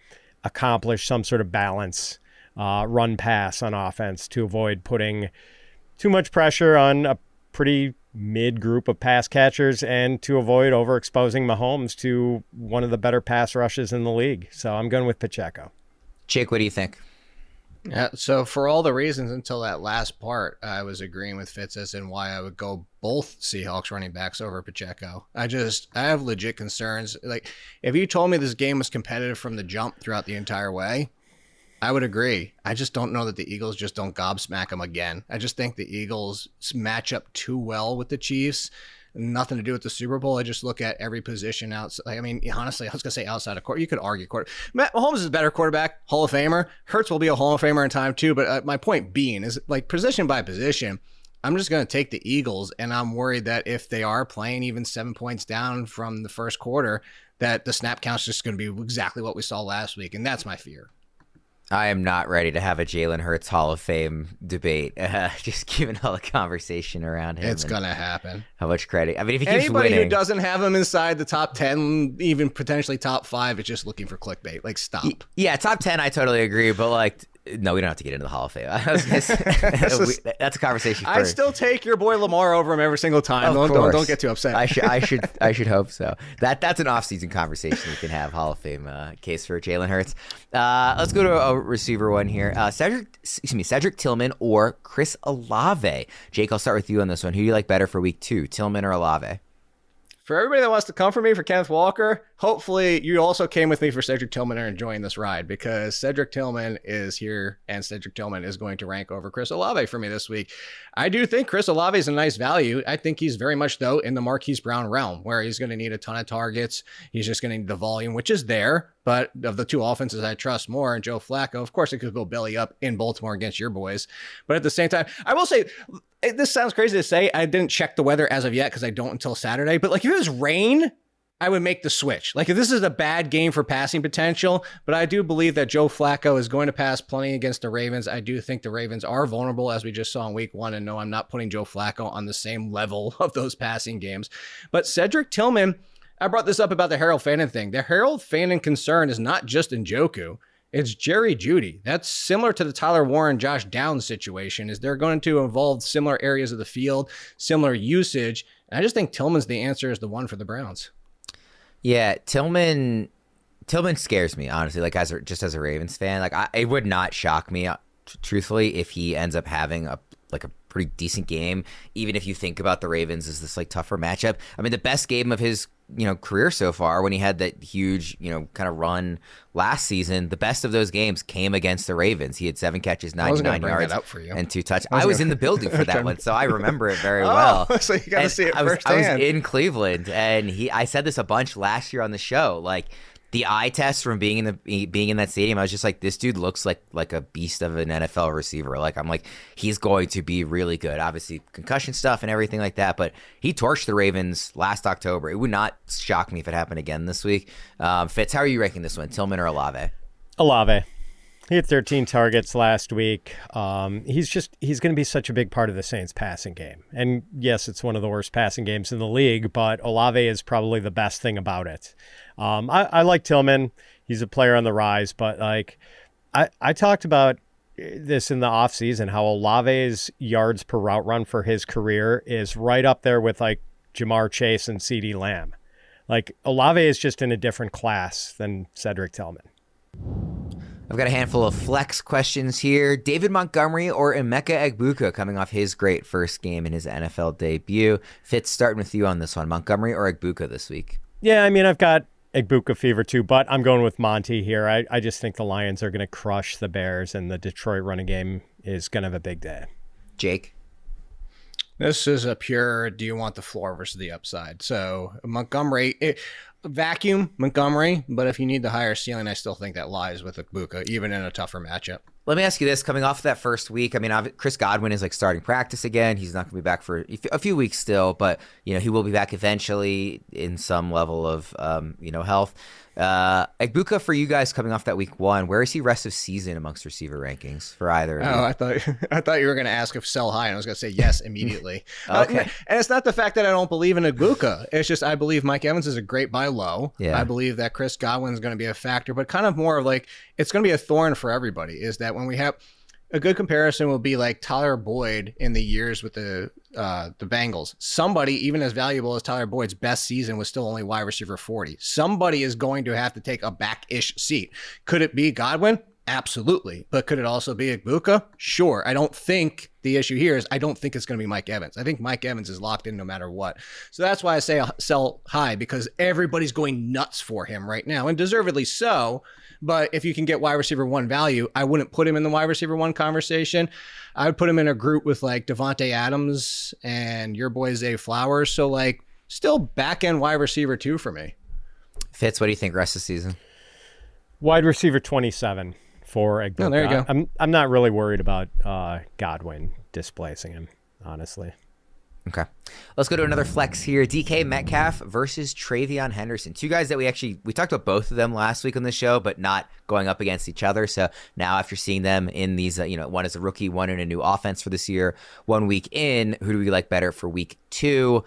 accomplish some sort of balance, run pass on offense to avoid putting too much pressure on a pretty mid group of pass catchers and to avoid overexposing Mahomes to one of the better pass rushes in the league. So I'm going with Pacheco. Jake, what do you think? Yeah, so for all the reasons until that last part, I was agreeing with Fitz as in why I would go both Seahawks running backs over Pacheco. I have legit concerns. Like, if you told me this game was competitive from the jump throughout the entire way, I would agree. I just don't know that the Eagles just don't gobsmack them again. I just think the Eagles match up too well with the Chiefs. Nothing to do with the Super Bowl. I just look at every position outside. I mean, honestly, I was going to say outside of court. You could argue quarter. Matt Mahomes is a better quarterback, Hall of Famer. Hurts will be a Hall of Famer in time too. But my point being is, like, position by position, I'm just going to take the Eagles, and I'm worried that if they are playing even 7 points down from the first quarter, that the snap count's just going to be exactly what we saw last week, and that's my fear. I am not ready to have a Jalen Hurts Hall of Fame debate, just given all the conversation around him. It's going to happen. How much credit? I mean, if he keeps Anybody winning, who doesn't have him inside the top 10, even potentially top 5, is just looking for clickbait. Like, stop. Yeah, top 10, I totally agree, but like, no, we don't have to get into the Hall of Fame. I was gonna say, that's a conversation for... I'd still take your boy Lamar over him every single time. Don't get too upset. I should hope so. That's an off-season conversation we can have. Hall of Fame case for Jalen Hurts. Let's go to a receiver one here. Cedric Tillman or Chris Olave. Jake, I'll start with you on this one. Who do you like better for week 2, Tillman or Olave? For everybody that wants to come for me for Kenneth Walker, hopefully you also came with me for Cedric Tillman and are enjoying this ride, because Cedric Tillman is here and Cedric Tillman is going to rank over Chris Olave for me this week. I do think Chris Olave is a nice value. I think he's very much, though, in the Marquise Brown realm, where he's going to need a ton of targets. He's just going to need the volume, which is there. But of the two offenses I trust more, and Joe Flacco, of course, it could go belly up in Baltimore against your boys. But at the same time, I will say, this sounds crazy to say. I didn't check the weather as of yet because I don't until Saturday. But like, if it was rain, I would make the switch. Like, if this is a bad game for passing potential, but I do believe that Joe Flacco is going to pass plenty against the Ravens. I do think the Ravens are vulnerable, as we just saw in week 1. And no, I'm not putting Joe Flacco on the same level of those passing games. But Cedric Tillman, I brought this up about the Harold Fannin thing. The Harold Fannin concern is not just Njoku. It's Jerry Jeudy. That's similar to the Tyler Warren, Josh Downs situation, is they're going to involve similar areas of the field, similar usage. And I just think Tillman's the answer is the one for the Browns. Yeah, Tillman scares me, honestly, like just as a Ravens fan. Like, it would not shock me, truthfully, if he ends up having a pretty decent game, even if you think about the Ravens as this like tougher matchup. I mean, the best game of his career so far, when he had that huge kind of run last season, the best of those games came against the Ravens. He had 7 catches, 99 yards, and 2 touchdowns. I was in the building for that one, so I remember it very well. So you got to see it firsthand. I was in Cleveland, and I said this a bunch last year on the show, like, the eye test from being in that stadium, I was just like, this dude looks like a beast of an NFL receiver. Like, I'm like, he's going to be really good. Obviously, concussion stuff and everything like that, but he torched the Ravens last October. It would not shock me if it happened again this week. Fitz, how are you ranking this one, Tillman or Olave? Olave. He had 13 targets last week. He's going to be such a big part of the Saints passing game. And yes, it's one of the worst passing games in the league, but Olave is probably the best thing about it. I like Tillman. He's a player on the rise, but like I talked about this in the offseason, how Olave's yards per route run for his career is right up there with like Jamar Chase and CeeDee Lamb. Like, Olave is just in a different class than Cedric Tillman. I've got a handful of flex questions here. David Montgomery or Emeka Egbuka coming off his great first game in his NFL debut. Fitz, starting with you on this one. Montgomery or Egbuka this week? Yeah, I mean, I've got Egbuka fever too, but I'm going with Monty here. I just think the Lions are going to crush the Bears, and the Detroit running game is going to have a big day. Jake? This is a pure, do you want the floor versus the upside? So Montgomery, vacuum Montgomery, but if you need the higher ceiling, I still think that lies with Egbuka, even in a tougher matchup. Let me ask you this, coming off that first week, I mean, Chris Godwin is like starting practice again. He's not going to be back for a few weeks still, but he will be back eventually in some level of health. Egbuka, for you guys coming off that week 1, where is he rest of season amongst receiver rankings for either of you? I thought you were going to ask if sell high, and I was going to say yes immediately. Okay. And it's not the fact that I don't believe in Egbuka. It's just I believe Mike Evans is a great buy low. Yeah. I believe that Chris Godwin is going to be a factor, but kind of more of like, it's going to be a thorn for everybody, is that when we have a good comparison will be like Tyler Boyd in the years with the Bengals. Somebody, even as valuable as Tyler Boyd's best season, was still only wide receiver 40. Somebody is going to have to take a back-ish seat. Could it be Godwin? Absolutely. But could it also be Egbuka? Sure. I don't think the issue here is I don't think it's going to be Mike Evans. I think Mike Evans is locked in no matter what. So that's why I say sell high, because everybody's going nuts for him right now, and deservedly so. But if you can get wide receiver 1 value, I wouldn't put him in the wide receiver 1 conversation. I would put him in a group with like Devontae Adams and your boy Zay Flowers. So like still back end wide receiver 2 for me. Fitz, what do you think rest of the season? Wide receiver 27 for Egbuka. Oh, there you go. I'm not really worried about Godwin displacing him. honestly. Okay. Let's go to another flex here. DK Metcalf versus TreVeyon Henderson. Two guys that we talked about both of them last week on the show, but not going up against each other. So now after seeing them in these, one is a rookie, one in a new offense for this year, 1 week in, who do we like better for week 2?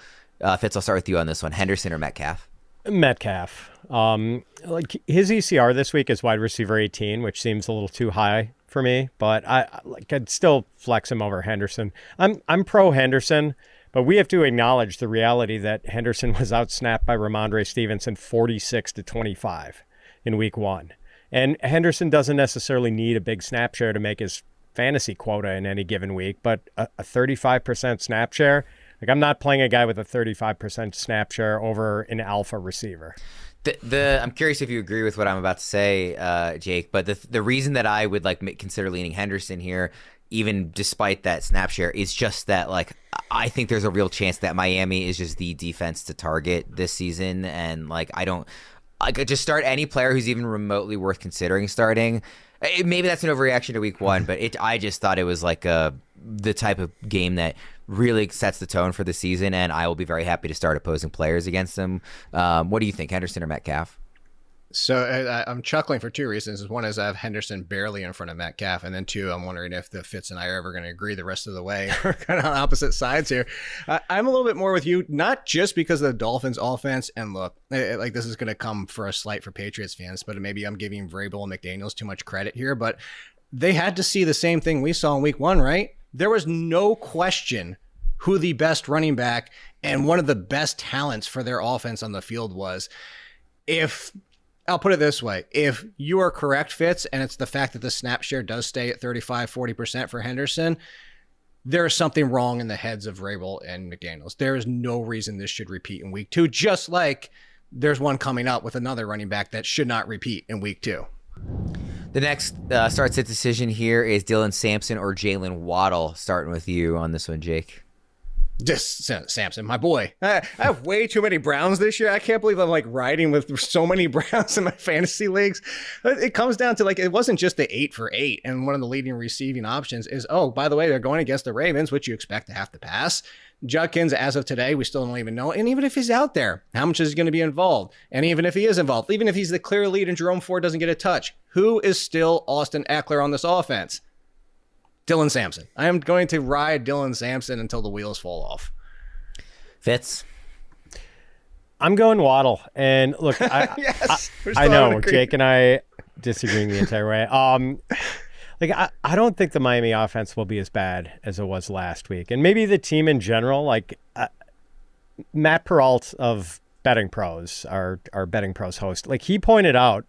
Fitz, I'll start with you on this one. Henderson or Metcalf? Metcalf. Like his ECR this week is wide receiver 18, which seems a little too high for me, but I'd still flex him over Henderson. I'm pro Henderson. But we have to acknowledge the reality that Henderson was outsnapped by Ramondre Stevenson 46-25 in week 1. And Henderson doesn't necessarily need a big snap share to make his fantasy quota in any given week, but a 35% snap share, like I'm not playing a guy with a 35% snap share over an alpha receiver. I'm curious if you agree with what I'm about to say, Jake, but the reason that I would consider leaning Henderson here, even despite that snap share, is just that I think there's a real chance that Miami is just the defense to target this season, and I don't just start any player who's even remotely worth considering starting. Maybe that's an overreaction to week 1, but I just thought it was the type of game that really sets the tone for the season, and I will be very happy to start opposing players against them. What do you think, Henderson or Metcalf? So I'm chuckling for 2 reasons. One is I have Henderson barely in front of Metcalf, and then 2, I'm wondering if the Fitz and I are ever going to agree the rest of the way. We're kind of on opposite sides here. I'm a little bit more with you, not just because of the Dolphins offense, and look, this is going to come for a slight for Patriots fans, but maybe I'm giving Vrabel and McDaniels too much credit here, but they had to see the same thing we saw in week 1, right? There was no question who the best running back and one of the best talents for their offense on the field was. I'll put it this way. If you are correct, Fitz, and it's the fact that the snap share does stay at 35-40% for Henderson, there is something wrong in the heads of Vrabel and McDaniels. There is no reason this should repeat in week 2, just like there's one coming up with another running back that should not repeat in week 2. The next start-sit decision here is Dylan Sampson or Jalen Waddle. Starting with you on this one, Jake. Just Sampson, my boy. I have way too many Browns this year. I can't believe I'm riding with so many Browns in my fantasy leagues. It comes down to it wasn't just the 8 for 8. And one of the leading receiving options is, by the way, they're going against the Ravens, which you expect to have to pass. Judkins, as of today, we still don't even know. And even if he's out there, how much is he going to be involved? And even if he is involved, even if he's the clear lead and Jerome Ford doesn't get a touch, who is still Austin Eckler on this offense? Dylan Sampson. I am going to ride Dylan Sampson until the wheels fall off. Fitz? I'm going Waddle. And look, yes, I know Jake and I disagreeing the entire way. I don't think the Miami offense will be as bad as it was last week. And maybe the team in general, Matt Peralt of Betting Pros, our Betting Pros host, he pointed out,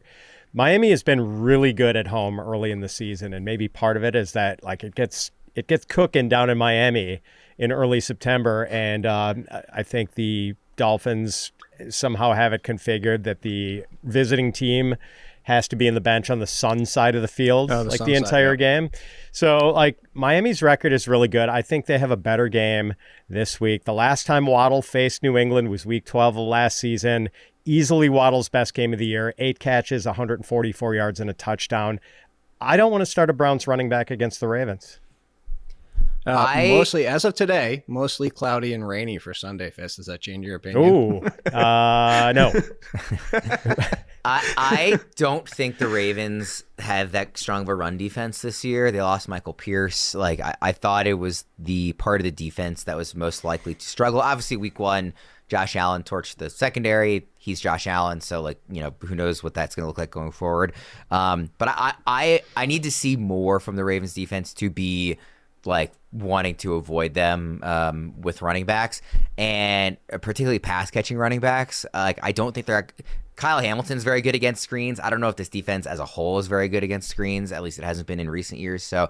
Miami has been really good at home early in the season, and maybe part of it is that it gets cooking down in Miami in early September, and I think the Dolphins somehow have it configured that the visiting team has to be in the bench on the sun side of the field, the entire game. So Miami's record is really good. I think they have a better game this week. The last time Waddle faced New England was week 12 of last season. Easily Waddle's best game of the year, 8 catches, 144 yards, and a touchdown. I don't want to start a Browns running back against the Ravens. Mostly, as of today, mostly cloudy and rainy for Sunday, Fist. Does that change your opinion? Ooh, no. I don't think the Ravens have that strong of a run defense this year. They lost Michael Pierce. I thought it was the part of the defense that was most likely to struggle. Obviously, week 1, Josh Allen torched the secondary. He's Josh Allen, so who knows what that's going to look like going forward. But I need to see more from the Ravens defense to be wanting to avoid them with running backs, and particularly pass catching running backs. I don't think they're. Kyle Hamilton's very good against screens. I don't know if this defense as a whole is very good against screens. At least it hasn't been in recent years. So,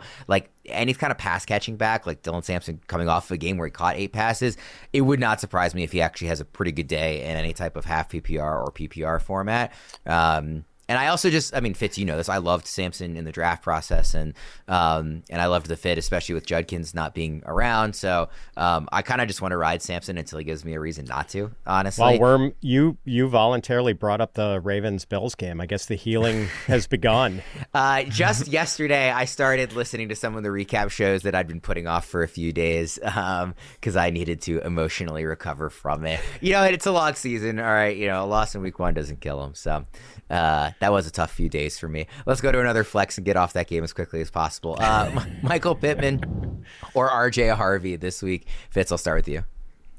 any kind of pass catching back, like Dylan Sampson coming off of a game where he caught 8 passes, it would not surprise me if he actually has a pretty good day in any type of half PPR or PPR format. And And I also Fitz, you know this, I loved Sampson in the draft process, and I loved the fit, especially with Judkins not being around. So I kind of just want to ride Sampson until he gives me a reason not to, honestly. Well, Worm, you voluntarily brought up the Ravens-Bills game. I guess the healing has begun. Just yesterday, I started listening to some of the recap shows that I'd been putting off for a few days because I needed to emotionally recover from it. It's a long season. All right, a loss in week 1 doesn't kill him. So that was a tough few days for me. Let's go to another flex and get off that game as quickly as possible. Michael Pittman or RJ Harvey this week. Fitz, I'll start with you.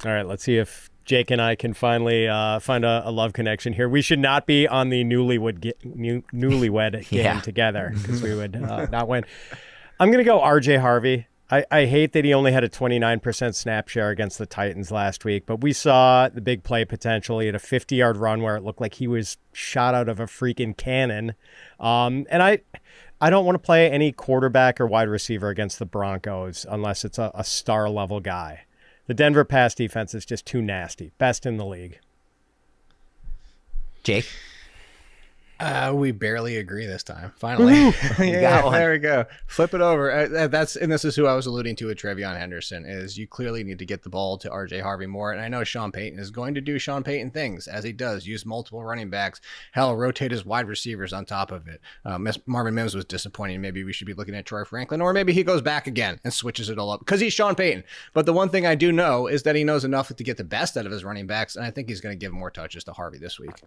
All right, let's see if Jake and I can finally find a love connection here. We should not be on the newlywed game together because we would not win. I'm going to go RJ Harvey. I hate that he only had a 29% snap share against the Titans last week, but we saw the big play potential. He had a 50-yard run where it looked like he was shot out of a freaking cannon. And I don't want to play any quarterback or wide receiver against the Broncos unless it's a star-level guy. The Denver pass defense is just too nasty. Best in the league. Jake? We barely agree this time. Finally. There we go. Flip it over. This is who I was alluding to with TreVeyon Henderson, is you clearly need to get the ball to RJ Harvey more. And I know Sean Payton is going to do Sean Payton things, as he does, use multiple running backs, rotate his wide receivers on top of it. Marvin Mims was disappointing. Maybe we should be looking at Troy Franklin, or maybe he goes back again and switches it all up because he's Sean Payton. But the one thing I do know is that he knows enough to get the best out of his running backs, and I think he's going to give more touches to Harvey this week.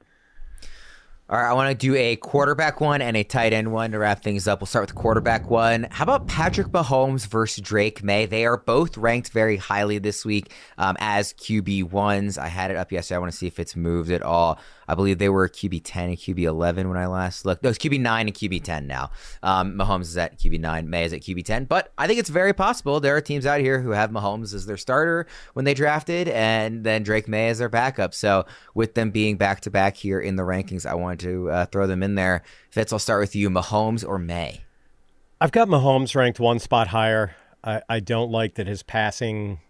All right, I want to do a quarterback one and a tight end one to wrap things up. We'll start with the quarterback one. How about Patrick Mahomes versus Drake May? They are both ranked very highly this week as QB1s. I had it up yesterday. I want to see if it's moved at all. I believe they were QB 10 and QB 11 when I last looked. No, it's QB 9 and QB 10 now. Mahomes is at QB 9, May is at QB 10. But I think it's very possible there are teams out here who have Mahomes as their starter when they drafted, and then Drake May as their backup. So with them being back-to-back here in the rankings, I wanted to throw them in there. Fitz, I'll start with you. Mahomes or May? I've got Mahomes ranked one spot higher. I don't like that his pass-catching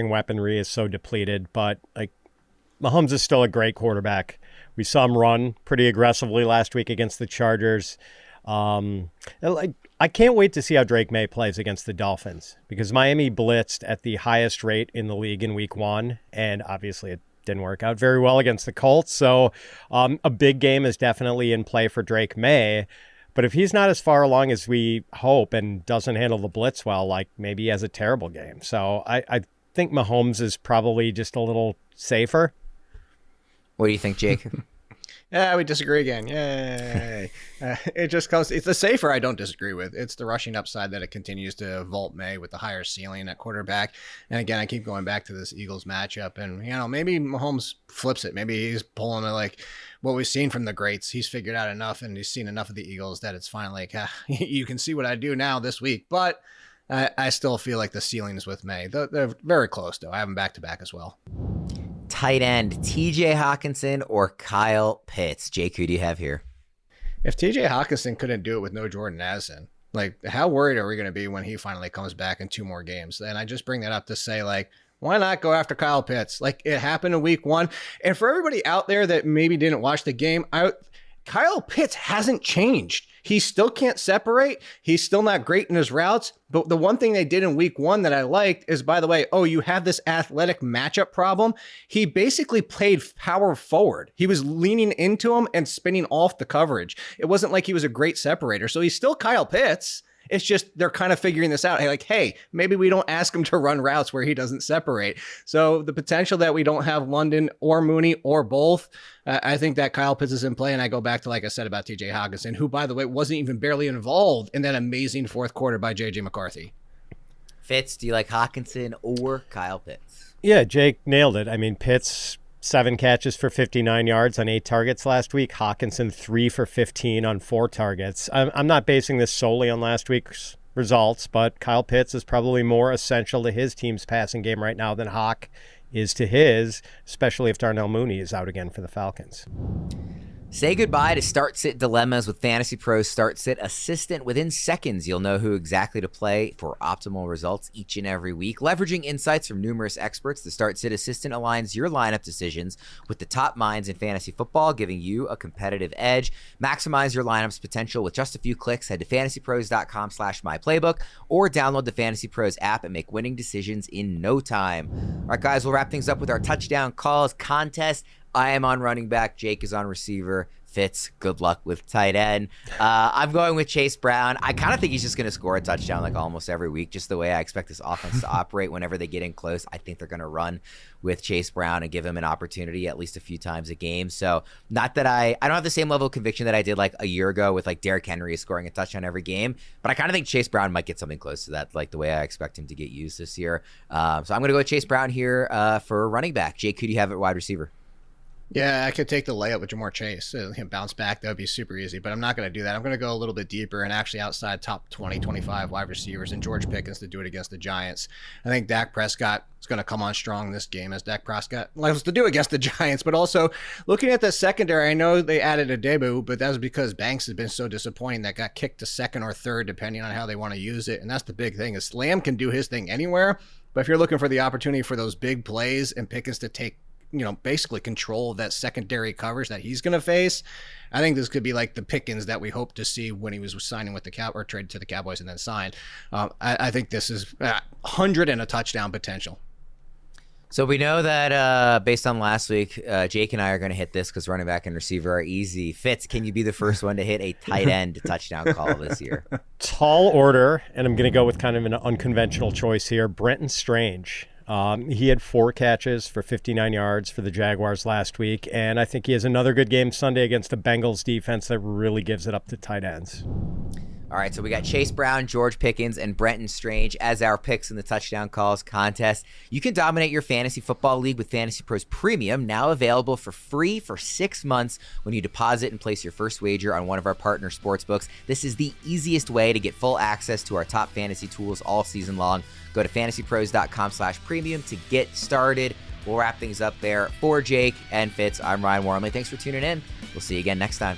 weaponry is so depleted, but Mahomes is still a great quarterback. We saw him run pretty aggressively last week against the Chargers. I can't wait to see how Drake May plays against the Dolphins, because Miami blitzed at the highest rate in the league in week 1, and obviously it didn't work out very well against the Colts. So a big game is definitely in play for Drake May. But if he's not as far along as we hope and doesn't handle the blitz well, maybe he has a terrible game. So I think Mahomes is probably just a little safer. What do you think, Jake? Yeah, we disagree again. Yay. It's the safer I don't disagree with. It's the rushing upside that it continues to vault May with the higher ceiling at quarterback. And again, I keep going back to this Eagles matchup, and maybe Mahomes flips it. Maybe he's pulling it what we've seen from the greats. He's figured out enough, and he's seen enough of the Eagles that it's finally you can see what I do now this week. But I still feel like the ceiling is with May. They're very close, though. I have them back-to-back as well. Tight end, TJ Hawkinson or Kyle Pitts? Jake, who do you have here? If TJ Hawkinson couldn't do it with no Jordan Addison, how worried are we going to be when he finally comes back in 2 more games? And I just bring that up to say, why not go after Kyle Pitts? It happened in week 1. And for everybody out there that maybe didn't watch the game, Kyle Pitts hasn't changed. He still can't separate. He's still not great in his routes. But the one thing they did in week 1 that I liked is, by the way, you have this athletic matchup problem. He basically played power forward. He was leaning into him and spinning off the coverage. It wasn't like he was a great separator. So he's still Kyle Pitts. It's just they're kind of figuring this out. Hey, maybe we don't ask him to run routes where he doesn't separate. So the potential that we don't have London or Mooney or both, I think that Kyle Pitts is in play. And I go back to, like I said, about TJ Hawkinson, who, by the way, wasn't even barely involved in that amazing 4th quarter by JJ McCarthy. Fitz, do you like Hawkinson or Kyle Pitts? Yeah, Jake nailed it. Pitts, 7 catches for 59 yards on 8 targets last week. Hawkinson, 3 for 15 on 4 targets. I'm not basing this solely on last week's results, but Kyle Pitts is probably more essential to his team's passing game right now than Hawk is to his, especially if Darnell Mooney is out again for the Falcons. Say goodbye to start-sit dilemmas with Fantasy Pros Start-Sit Assistant. Within seconds, you'll know who exactly to play for optimal results each and every week. Leveraging insights from numerous experts, the Start-Sit Assistant aligns your lineup decisions with the top minds in fantasy football, giving you a competitive edge. Maximize your lineup's potential with just a few clicks. Head to fantasypros.com/myplaybook or download the Fantasy Pros app and make winning decisions in no time. All right, guys, we'll wrap things up with our touchdown calls contest. I am on running back. Jake is on receiver. Fitz, good luck with tight end. I'm going with Chase Brown. I kind of think he's just going to score a touchdown like almost every week, just the way I expect this offense to operate whenever they get in close. I think they're going to run with Chase Brown and give him an opportunity at least a few times a game. So not that I don't have the same level of conviction that I did like a year ago with like Derrick Henry scoring a touchdown every game, but I kind of think Chase Brown might get something close to that, like the way I expect him to get used this year. So I'm going to go with Chase Brown here for running back. Jake, who do you have at wide receiver? Yeah, I could take the layup with Jamar Chase. Bounce back, that would be super easy, but I'm not going to do that. I'm going to go a little bit deeper and actually outside top 20, 25 wide receivers and George Pickens to do it against the Giants. I think Dak Prescott is going to come on strong this game, as Dak Prescott loves to do against the Giants. But also, looking at the secondary, I know they added a debut, but that was because Banks has been so disappointing that got kicked to second or third, depending on how they want to use it. And that's the big thing, is Lamb can do his thing anywhere, but if you're looking for the opportunity for those big plays and Pickens to take basically control of that secondary coverage that he's going to face, I think this could be like the Pickens that we hoped to see when he was signing with the or traded to the Cowboys and then signed. I think this is 100 and a touchdown potential. So we know that based on last week, Jake and I are going to hit this because running back and receiver are easy. Fitz, can you be the first one to hit a tight end touchdown call this year? Tall order, and I'm going to go with kind of an unconventional choice here. Brenton Strange. He had 4 catches for 59 yards for the Jaguars last week, and I think he has another good game Sunday against the Bengals defense that really gives it up to tight ends. All right, so we got Chase Brown, George Pickens, and Brenton Strange as our picks in the touchdown calls contest. You can dominate your fantasy football league with Fantasy Pros Premium, now available for free for 6 months when you deposit and place your first wager on one of our partner sportsbooks. This is the easiest way to get full access to our top fantasy tools all season long. Go to fantasypros.com/premium to get started. We'll wrap things up there. For Jake and Fitz, I'm Ryan Wormeli. Thanks for tuning in. We'll see you again next time.